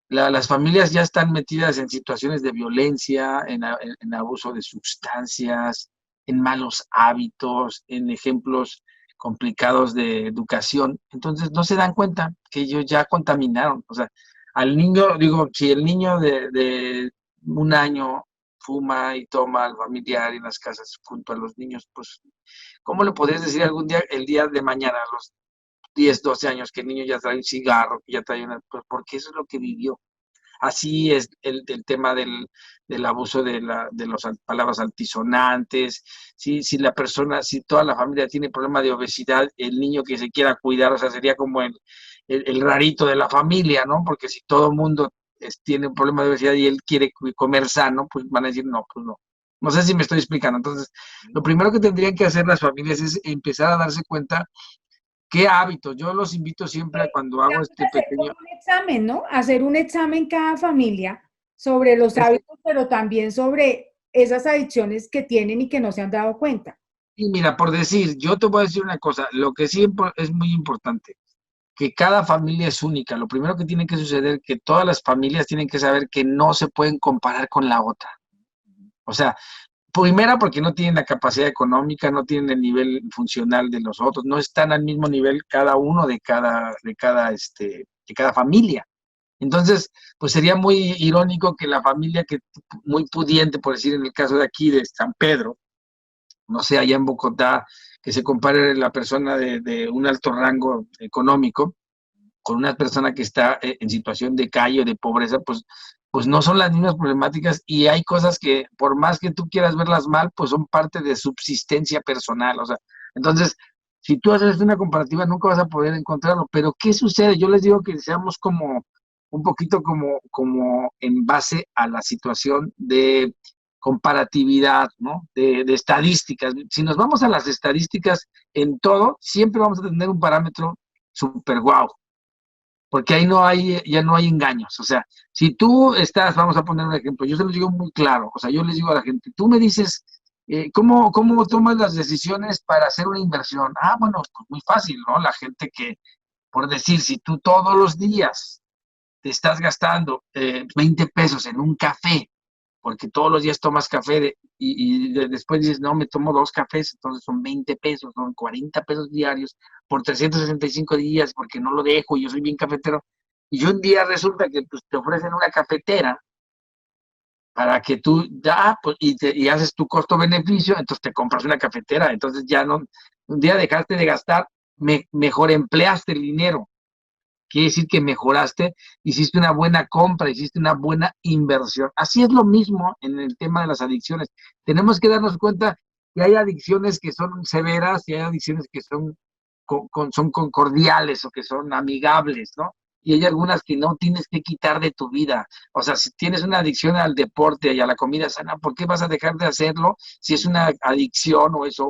las familias ya están metidas en situaciones de violencia, en abuso de sustancias, en malos hábitos, en ejemplos complicados de educación. Entonces no se dan cuenta que ellos ya contaminaron. O sea, al niño, digo, si el niño de un año fuma y toma al familiar en las casas junto a los niños, pues, ¿cómo le podrías decir algún día, el día de mañana, a los 10, 12 años, que el niño ya trae un cigarro, que ya trae una, pues porque eso es lo que vivió? Así es el tema del abuso de las palabras altisonantes. Si la persona, si toda la familia tiene problema de obesidad, el niño que se quiera cuidar, o sea, sería como el rarito de la familia, ¿no? Porque si todo el mundo tiene un problema de obesidad y él quiere comer sano, pues van a decir, no, pues no. No sé si me estoy explicando. Entonces, lo primero que tendrían que hacer las familias es empezar a darse cuenta qué hábitos. Yo los invito siempre a cuando hago Digamos, este hacer pequeño. como un examen, ¿no? Hacer un examen cada familia sobre los hábitos, pero también sobre esas adicciones que tienen y que no se han dado cuenta. Y mira, por decir, yo te voy a decir una cosa, lo que siempre es muy importante, que cada familia es única. Lo primero que tiene que suceder, que todas las familias tienen que saber que no se pueden comparar con la otra. O sea, primera porque no tienen la capacidad económica, no tienen el nivel funcional de los otros, no están al mismo nivel cada uno de cada familia. Entonces, pues sería muy irónico que la familia que muy pudiente, por decir en el caso de aquí de San Pedro, no sé, allá en Bogotá, que se compare la persona de un alto rango económico con una persona que está en situación de calle o de pobreza, pues pues no son las mismas problemáticas y hay cosas que por más que tú quieras verlas mal, pues son parte de subsistencia personal, o sea, entonces, si tú haces una comparativa nunca vas a poder encontrarlo, pero ¿qué sucede? Yo les digo que seamos como un poquito como en base a la situación de comparatividad, ¿no? De estadísticas. Si nos vamos a las estadísticas en todo, siempre vamos a tener un parámetro super guau, porque ahí no hay, ya no hay engaños. O sea, si tú estás, vamos a poner un ejemplo, yo se lo digo muy claro, o sea, yo les digo a la gente, tú me dices, ¿cómo tomas las decisiones para hacer una inversión? Ah, bueno, pues muy fácil, ¿no? La gente que, por decir, si tú todos los días te estás gastando 20 pesos en un café, porque todos los días tomas café después dices, no, me tomo 2 cafés, entonces son 20 pesos, son 40 pesos diarios por 365 días, porque no lo dejo, yo soy bien cafetero. Y un día resulta que pues, te ofrecen una cafetera para que tú, ya, pues, y haces tu costo-beneficio, entonces te compras una cafetera, entonces ya no, un día dejaste de gastar, mejor empleaste el dinero. Quiere decir que mejoraste, hiciste una buena compra, hiciste una buena inversión. Así es lo mismo en el tema de las adicciones. Tenemos que darnos cuenta que hay adicciones que son severas y hay adicciones que son cordiales o que son amigables, ¿no? Y hay algunas que no tienes que quitar de tu vida. O sea, si tienes una adicción al deporte y a la comida sana, ¿por qué vas a dejar de hacerlo si es una adicción o eso,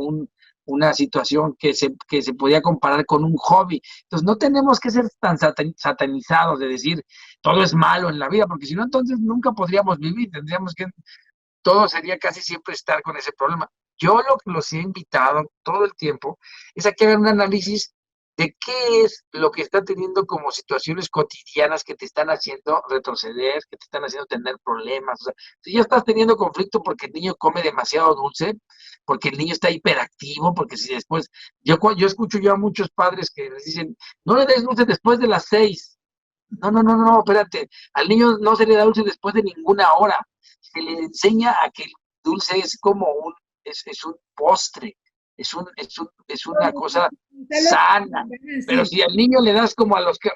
una situación que se podía comparar con un hobby? Entonces, no tenemos que ser tan satanizados de decir todo es malo en la vida, porque si no, entonces nunca podríamos vivir, tendríamos que, todo sería casi siempre estar con ese problema. Yo lo que los he invitado todo el tiempo es a que hagan un análisis de qué es lo que está teniendo como situaciones cotidianas que te están haciendo retroceder, que te están haciendo tener problemas. O sea, si ya estás teniendo conflicto porque el niño come demasiado dulce, porque el niño está hiperactivo, porque si después, yo escucho yo a muchos padres que les dicen, no le des dulce después de las 6. No, no, no, no, espérate, al niño no se le da dulce después de ninguna hora, se le enseña a que el dulce es como es un postre, es una cosa sana, pero si al niño le das como a los que,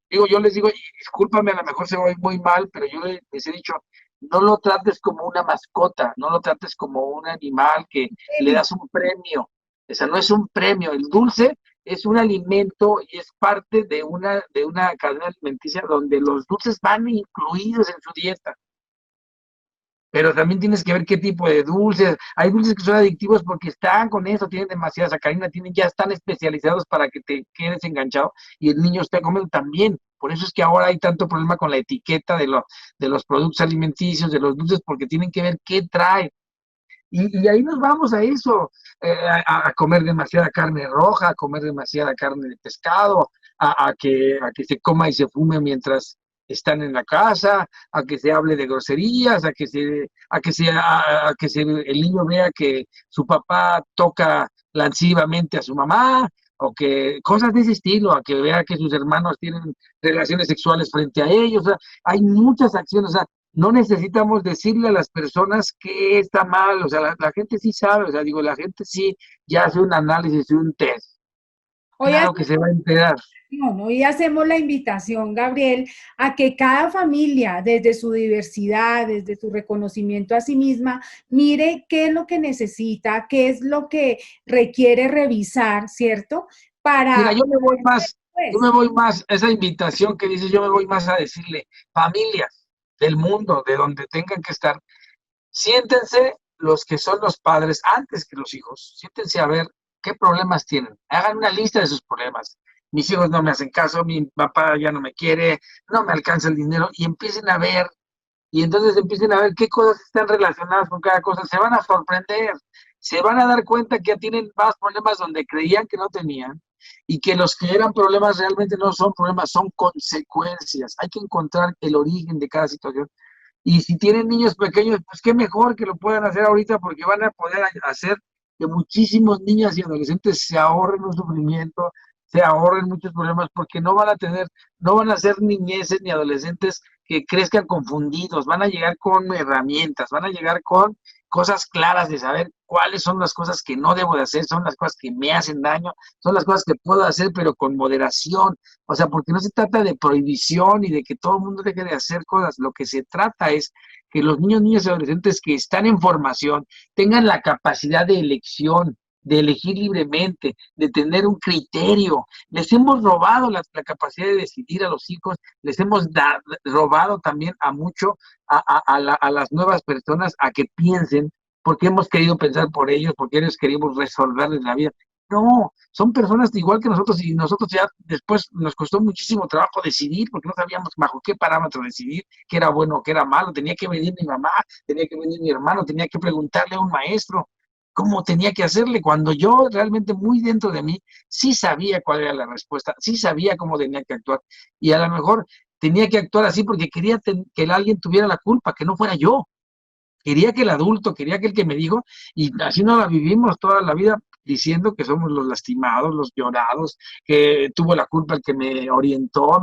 digo, yo les digo, y discúlpame, a lo mejor se va muy mal, pero yo les he dicho, no lo trates como una mascota, no lo trates como un animal que le das un premio, o sea, no es un premio, el dulce es un alimento y es parte de una cadena alimenticia donde los dulces van incluidos en su dieta. Pero también tienes que ver qué tipo de dulces. Hay dulces que son adictivos porque están con eso, tienen demasiada sacarina, ya están especializados para que te quedes enganchado y el niño está comiendo también. Por eso es que ahora hay tanto problema con la etiqueta de los productos alimenticios, de los dulces, porque tienen que ver qué trae. Y ahí nos vamos a eso, a comer demasiada carne roja, a comer demasiada carne de pescado, a que se coma y se fume mientras están en la casa, a que se hable de groserías, a que el niño vea que su papá toca lascivamente a su mamá, o que cosas de ese estilo, a que vea que sus hermanos tienen relaciones sexuales frente a ellos. O sea, hay muchas acciones, o sea, no necesitamos decirle a las personas que está mal, o sea, la gente sí sabe, o sea, digo, la gente sí ya hace un análisis y un test. Hoy Claro que se va a enterar. Hoy hacemos la invitación, Gabriel, a que cada familia, desde su diversidad, desde su reconocimiento a sí misma, mire qué es lo que necesita, qué es lo que requiere revisar, ¿cierto? Mira, Para, yo pues, me voy más, esa invitación que dices, yo me voy más a decirle, familias del mundo, de donde tengan que estar, siéntense los que son los padres antes que los hijos. Siéntense a ver qué problemas tienen. Hagan una lista de sus problemas. Mis hijos no me hacen caso, mi papá ya no me quiere, no me alcanza el dinero, y empiecen a ver, y entonces empiecen a ver qué cosas están relacionadas con cada cosa. Se van a sorprender, se van a dar cuenta que tienen más problemas donde creían que no tenían, y que los que eran problemas realmente no son problemas, son consecuencias. Hay que encontrar el origen de cada situación. Y si tienen niños pequeños, pues qué mejor que lo puedan hacer ahorita, porque van a poder hacer que muchísimos niños y adolescentes se ahorren un sufrimiento, se ahorren muchos problemas, porque no van a ser niñeces ni adolescentes que crezcan confundidos, van a llegar con herramientas, van a llegar con cosas claras de saber cuáles son las cosas que no debo de hacer, son las cosas que me hacen daño, son las cosas que puedo hacer, pero con moderación. O sea, porque no se trata de prohibición y de que todo el mundo deje de hacer cosas. Lo que se trata es que los niños, niñas y adolescentes que están en formación tengan la capacidad de elección, de elegir libremente, de tener un criterio. Les hemos robado la capacidad de decidir a los hijos, les hemos robado también a mucho a las nuevas personas a que piensen, porque hemos querido pensar por ellos, porque ellos queremos resolverles la vida. No, son personas igual que nosotros y nosotros ya después nos costó muchísimo trabajo decidir porque no sabíamos bajo qué parámetro decidir, qué era bueno o qué era malo. Tenía que venir mi mamá, tenía que venir mi hermano, tenía que preguntarle a un maestro cómo tenía que hacerle, cuando yo realmente muy dentro de mí sí sabía cuál era la respuesta, sí sabía cómo tenía que actuar y a lo mejor tenía que actuar así porque quería que alguien tuviera la culpa, que no fuera yo. Quería que el adulto, quería que el que me dijo, y así no la vivimos toda la vida diciendo que somos los lastimados, los llorados, que tuvo la culpa el que me orientó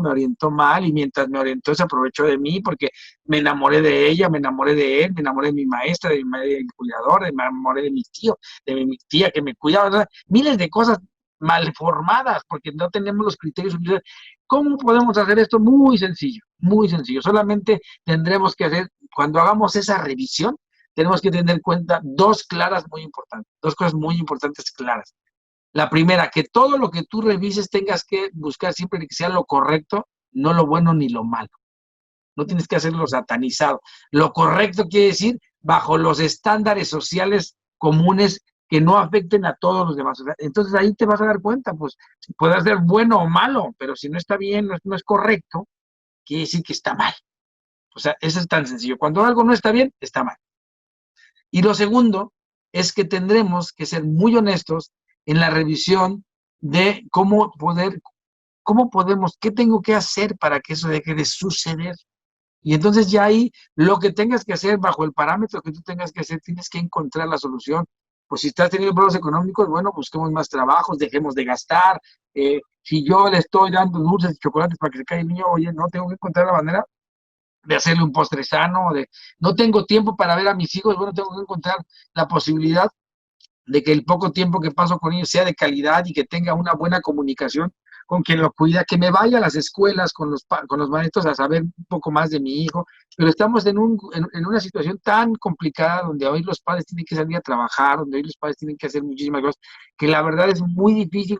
mal y mientras me orientó se aprovechó de mí porque me enamoré de ella, me enamoré de él, me enamoré de mi maestra, de mi cuidador, me enamoré de mi tío, de mi tía que me cuidaba, o sea, miles de cosas mal formadas porque no tenemos los criterios suficientes. ¿Cómo podemos hacer esto? Muy sencillo. Solamente tendremos que hacer, cuando hagamos esa revisión, tenemos que tener en cuenta dos cosas muy importantes claras. La primera, que todo lo que tú revises tengas que buscar siempre que sea lo correcto, no lo bueno ni lo malo. No tienes que hacerlo satanizado. Lo correcto quiere decir bajo los estándares sociales comunes que no afecten a todos los demás. Entonces ahí te vas a dar cuenta, pues puede ser bueno o malo, pero si no está bien, no es correcto, quiere decir que está mal. O sea, eso es tan sencillo. Cuando algo no está bien, está mal. Y lo segundo es que tendremos que ser muy honestos en la revisión de cómo podemos, qué tengo que hacer para que eso deje de suceder. Y entonces ya ahí lo que tengas que hacer bajo el parámetro que tú tengas que hacer, tienes que encontrar la solución. Pues si estás teniendo problemas económicos, bueno, busquemos más trabajos, dejemos de gastar. Si yo le estoy dando dulces y chocolates para que se caiga el niño, oye, no, tengo que encontrar la manera de hacerle un postre sano, no tengo tiempo para ver a mis hijos, bueno, tengo que encontrar la posibilidad de que el poco tiempo que paso con ellos sea de calidad y que tenga una buena comunicación con quien lo cuida, que me vaya a las escuelas con los maestros a saber un poco más de mi hijo, pero estamos en una situación tan complicada donde hoy los padres tienen que salir a trabajar, donde hoy los padres tienen que hacer muchísimas cosas, que la verdad es muy difícil.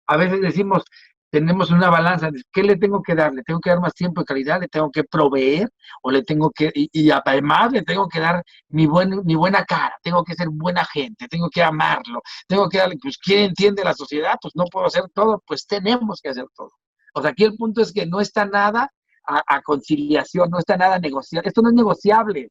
A veces decimos, tenemos una balanza, ¿qué le tengo que dar? ¿Le tengo que dar más tiempo de calidad? ¿Le tengo que proveer? ¿O le tengo que, y además le tengo que dar mi buena cara? Tengo que ser buena gente, tengo que amarlo, tengo que darle, pues, ¿quién entiende la sociedad? Pues no puedo hacer todo, pues tenemos que hacer todo. O sea, aquí el punto es que no está nada a conciliación, no está nada a negociar, esto no es negociable.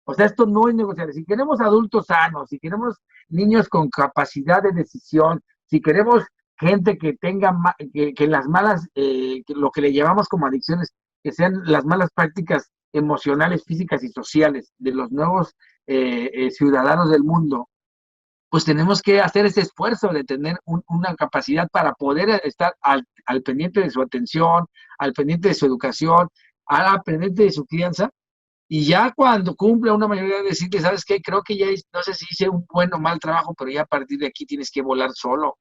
O sea, esto no es negociable. Si queremos adultos sanos, si queremos niños con capacidad de decisión, si queremos gente que tenga, que las malas, que lo que le llamamos como adicciones, que sean las malas prácticas emocionales, físicas y sociales de los nuevos ciudadanos del mundo, pues tenemos que hacer ese esfuerzo de tener una capacidad para poder estar al pendiente de su atención, al pendiente de su educación, al pendiente de su crianza. Y ya cuando cumpla una mayoría de decirle, ¿sabes qué? Creo que ya no sé si hice un buen o mal trabajo, pero ya a partir de aquí tienes que volar solo,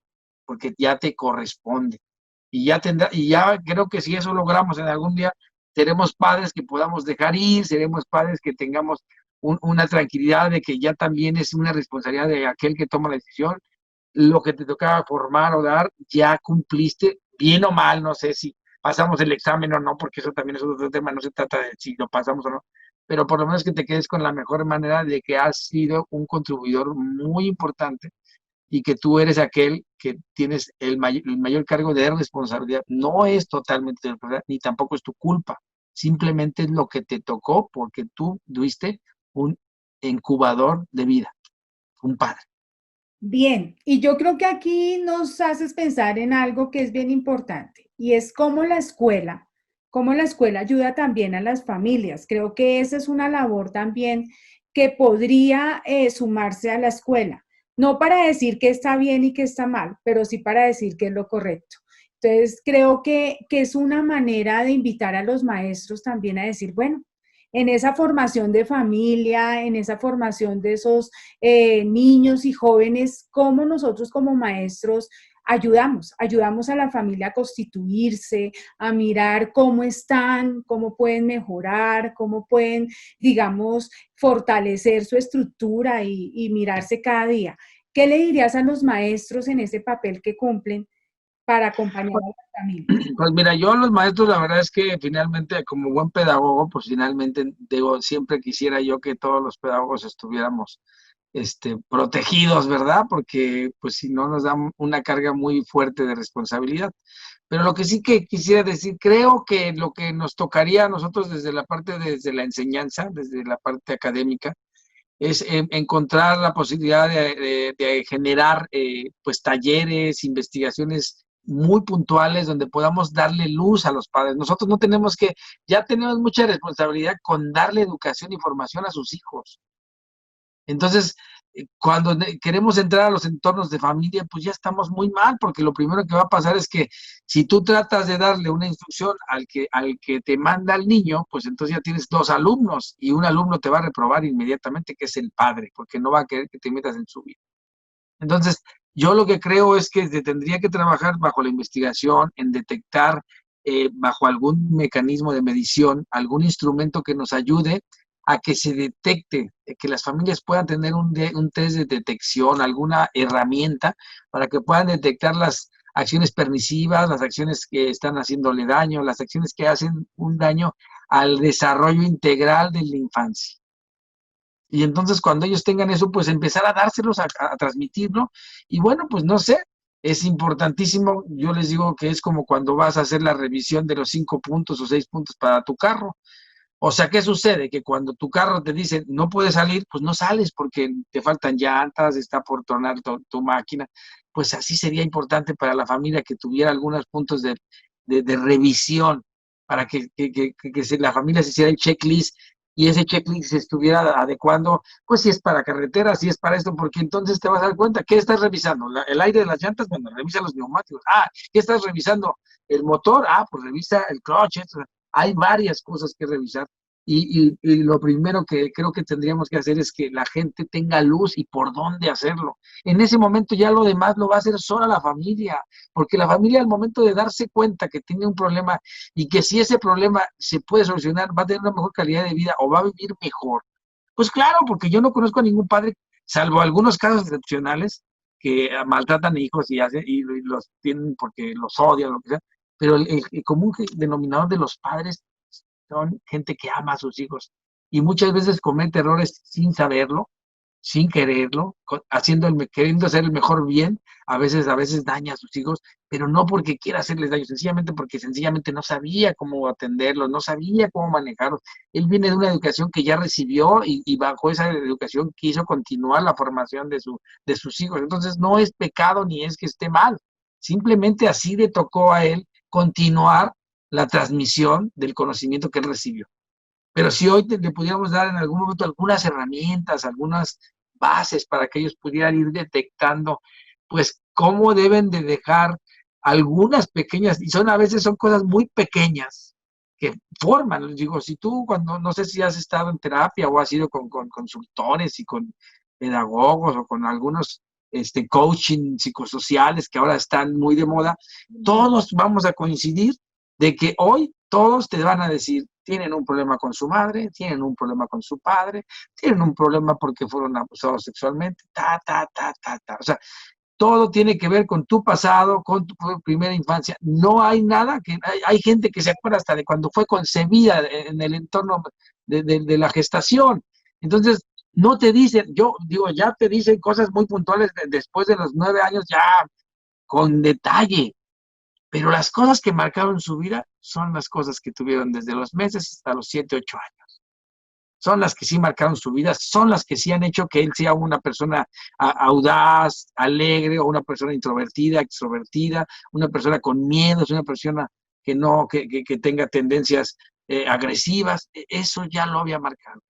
porque ya te corresponde. Y ya creo que si eso logramos en algún día, seremos padres que podamos dejar ir, seremos padres que tengamos una tranquilidad de que ya también es una responsabilidad de aquel que toma la decisión. Lo que te tocaba formar o dar, ya cumpliste, bien o mal, no sé si pasamos el examen o no, porque eso también es otro tema, no se trata de si lo pasamos o no, pero por lo menos que te quedes con la mejor manera de que has sido un contribuidor muy importante y que tú eres aquel que tienes el mayor cargo de responsabilidad. No es totalmente responsabilidad, ni tampoco es tu culpa, simplemente es lo que te tocó porque tú fuiste un incubador de vida, un padre. Bien, y yo creo que aquí nos haces pensar en algo que es bien importante y es cómo la escuela ayuda también a las familias. Creo que esa es una labor también que podría sumarse a la escuela, no para decir que está bien y que está mal, pero sí para decir que es lo correcto. Entonces, creo que es una manera de invitar a los maestros también a decir, bueno, en esa formación de familia, en esa formación de esos niños y jóvenes, cómo nosotros como maestros ayudamos a la familia a constituirse, a mirar cómo están, cómo pueden mejorar, cómo pueden, digamos, fortalecer su estructura y mirarse cada día. ¿Qué le dirías a los maestros en ese papel que cumplen para acompañar a las familias? Pues mira, yo a los maestros, la verdad es que finalmente, como buen pedagogo, pues finalmente, digo, siempre quisiera yo que todos los pedagogos estuviéramos protegidos, ¿verdad? Porque pues si no nos dan una carga muy fuerte de responsabilidad. Pero lo que sí que quisiera decir, creo que lo que nos tocaría a nosotros desde la parte, desde la enseñanza, desde la parte académica, es encontrar la posibilidad de generar pues talleres, investigaciones muy puntuales donde podamos darle luz a los padres. Nosotros no tenemos que, ya tenemos mucha responsabilidad con darle educación y formación a sus hijos. Entonces, cuando queremos entrar a los entornos de familia, pues ya estamos muy mal, porque lo primero que va a pasar es que si tú tratas de darle una instrucción al que te manda al niño, pues entonces ya tienes dos alumnos y un alumno te va a reprobar inmediatamente, que es el padre, porque no va a querer que te metas en su vida. Entonces, yo lo que creo es que se tendría que trabajar bajo la investigación, en detectar bajo algún mecanismo de medición, algún instrumento que nos ayude a que se detecte, que las familias puedan tener un test de detección, alguna herramienta para que puedan detectar las acciones permisivas, las acciones que están haciéndole daño, las acciones que hacen un daño al desarrollo integral de la infancia. Y entonces cuando ellos tengan eso, pues empezar a dárselos, a transmitirlo. Y bueno, pues no sé, es importantísimo. Yo les digo que es como cuando vas a hacer la revisión de los 5 puntos o 6 puntos para tu carro. O sea, ¿qué sucede? Que cuando tu carro te dice no puedes salir, pues no sales porque te faltan llantas, está por tronar tu máquina. Pues así sería importante para la familia que tuviera algunos puntos de revisión para que la familia se hiciera el checklist y ese checklist se estuviera adecuando, pues si es para carretera, si es para esto, porque entonces te vas a dar cuenta, ¿qué estás revisando? El aire de las llantas, bueno, revisa los neumáticos. Ah, ¿qué estás revisando? El motor, ah, pues revisa el clutch. Hay varias cosas que revisar y lo primero que creo que tendríamos que hacer es que la gente tenga luz y por dónde hacerlo. En ese momento ya lo demás lo va a hacer sola la familia, porque la familia al momento de darse cuenta que tiene un problema y que si ese problema se puede solucionar, va a tener una mejor calidad de vida o va a vivir mejor. Pues claro, porque yo no conozco a ningún padre, salvo algunos casos excepcionales, que maltratan a hijos y los tienen porque los odian, lo que sea, pero el común denominador de los padres son gente que ama a sus hijos y muchas veces comete errores sin saberlo, sin quererlo, queriendo hacer el mejor bien, a veces daña a sus hijos, pero no porque quiera hacerles daño, sencillamente porque sencillamente no sabía cómo atenderlos, no sabía cómo manejarlos. Él viene de una educación que ya recibió y bajo esa educación quiso continuar la formación de sus hijos. Entonces no es pecado ni es que esté mal, simplemente así le tocó a él continuar la transmisión del conocimiento que él recibió. Pero si hoy le pudiéramos dar en algún momento algunas herramientas, algunas bases para que ellos pudieran ir detectando, pues cómo deben de dejar algunas pequeñas, y a veces son cosas muy pequeñas que forman, les digo, si tú cuando, no sé si has estado en terapia o has ido con consultores y con pedagogos o con algunos coaching psicosociales que ahora están muy de moda, todos vamos a coincidir de que hoy todos te van a decir, tienen un problema con su madre, tienen un problema con su padre, tienen un problema porque fueron abusados sexualmente, ta. O sea, todo tiene que ver con tu pasado, con tu primera infancia. No hay nada que, hay gente que se acuerda hasta de cuando fue concebida en el entorno de la gestación. Entonces, no te dicen, yo digo, ya te dicen cosas muy puntuales después de los 9 años, ya con detalle. Pero las cosas que marcaron su vida son las cosas que tuvieron desde los meses hasta los 7, 8 años. Son las que sí marcaron su vida, son las que sí han hecho que él sea una persona audaz, alegre, o una persona introvertida, extrovertida, una persona con miedos, una persona que no, que tenga tendencias agresivas. Eso ya lo había marcado.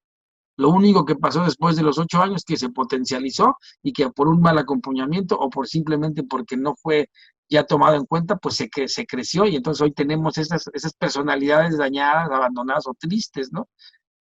Lo único que pasó después de los 8 años que se potencializó y que por un mal acompañamiento o por simplemente porque no fue ya tomado en cuenta, pues se creció y entonces hoy tenemos esas personalidades dañadas, abandonadas o tristes, ¿no?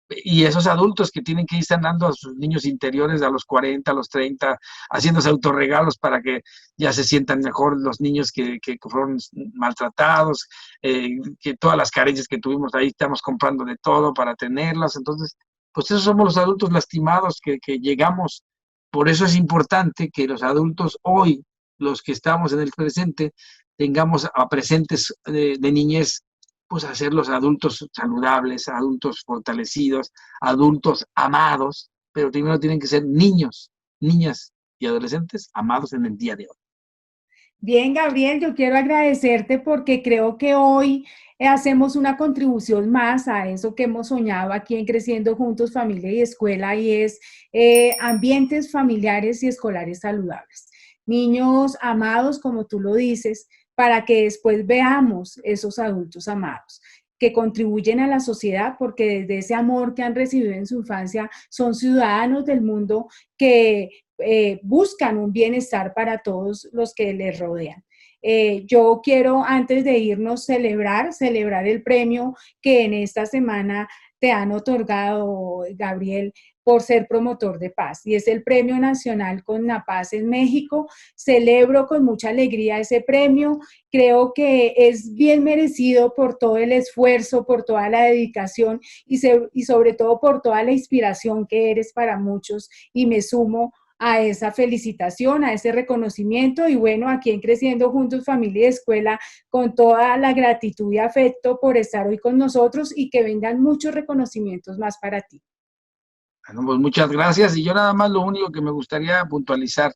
y esos adultos que tienen que ir sanando a sus niños interiores a los 40, a los 30, haciéndose autorregalos para que ya se sientan mejor los niños que fueron maltratados, que todas las carencias que tuvimos ahí estamos comprando de todo para tenerlas. Entonces, pues esos somos los adultos lastimados que llegamos. Por eso es importante que los adultos hoy, los que estamos en el presente, tengamos a presentes de niñez, pues hacerlos adultos saludables, adultos fortalecidos, adultos amados, pero primero tienen que ser niños, niñas y adolescentes amados en el día de hoy. Bien, Gabriel, yo quiero agradecerte porque creo que hoy hacemos una contribución más a eso que hemos soñado aquí en Creciendo Juntos, Familia y Escuela, y es ambientes familiares y escolares saludables. Niños amados, como tú lo dices, para que después veamos esos adultos amados que contribuyen a la sociedad porque desde ese amor que han recibido en su infancia son ciudadanos del mundo que buscan un bienestar para todos los que les rodean. Yo quiero, antes de irnos, celebrar el premio que en esta semana te han otorgado, Gabriel, por ser promotor de paz. Y es el Premio Nacional con la Paz en México. Celebro con mucha alegría ese premio. Creo que es bien merecido por todo el esfuerzo, por toda la dedicación y sobre todo por toda la inspiración que eres para muchos. Y me sumo a esa felicitación, a ese reconocimiento y bueno, aquí en Creciendo Juntos, Familia y Escuela, con toda la gratitud y afecto por estar hoy con nosotros y que vengan muchos reconocimientos más para ti. Bueno, pues muchas gracias y yo nada más lo único que me gustaría puntualizar,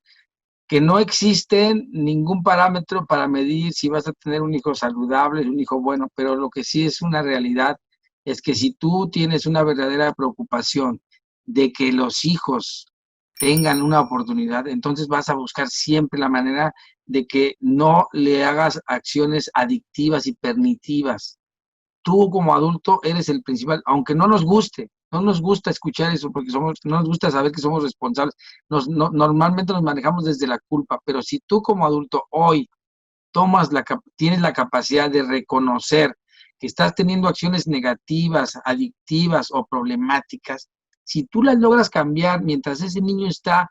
que no existe ningún parámetro para medir si vas a tener un hijo saludable, un hijo bueno, pero lo que sí es una realidad es que si tú tienes una verdadera preocupación de que los hijos tengan una oportunidad, entonces vas a buscar siempre la manera de que no le hagas acciones adictivas y pernitivas. Tú como adulto eres el principal, aunque no nos gusta escuchar eso porque no nos gusta saber que somos responsables, normalmente nos manejamos desde la culpa, pero si tú como adulto hoy tienes la capacidad de reconocer que estás teniendo acciones negativas, adictivas o problemáticas, si tú las logras cambiar mientras ese niño está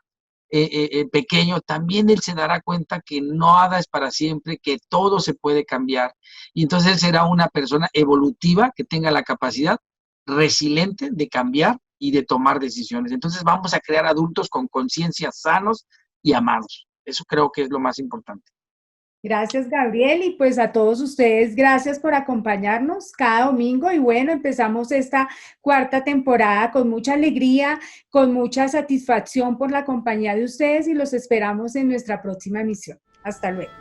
pequeño, también él se dará cuenta que nada es para siempre, que todo se puede cambiar. Y entonces él será una persona evolutiva que tenga la capacidad resiliente de cambiar y de tomar decisiones. Entonces vamos a crear adultos con conciencia sanos y amados. Eso creo que es lo más importante. Gracias, Gabriel, y pues a todos ustedes, gracias por acompañarnos cada domingo y bueno, empezamos esta cuarta temporada con mucha alegría, con mucha satisfacción por la compañía de ustedes y los esperamos en nuestra próxima emisión. Hasta luego.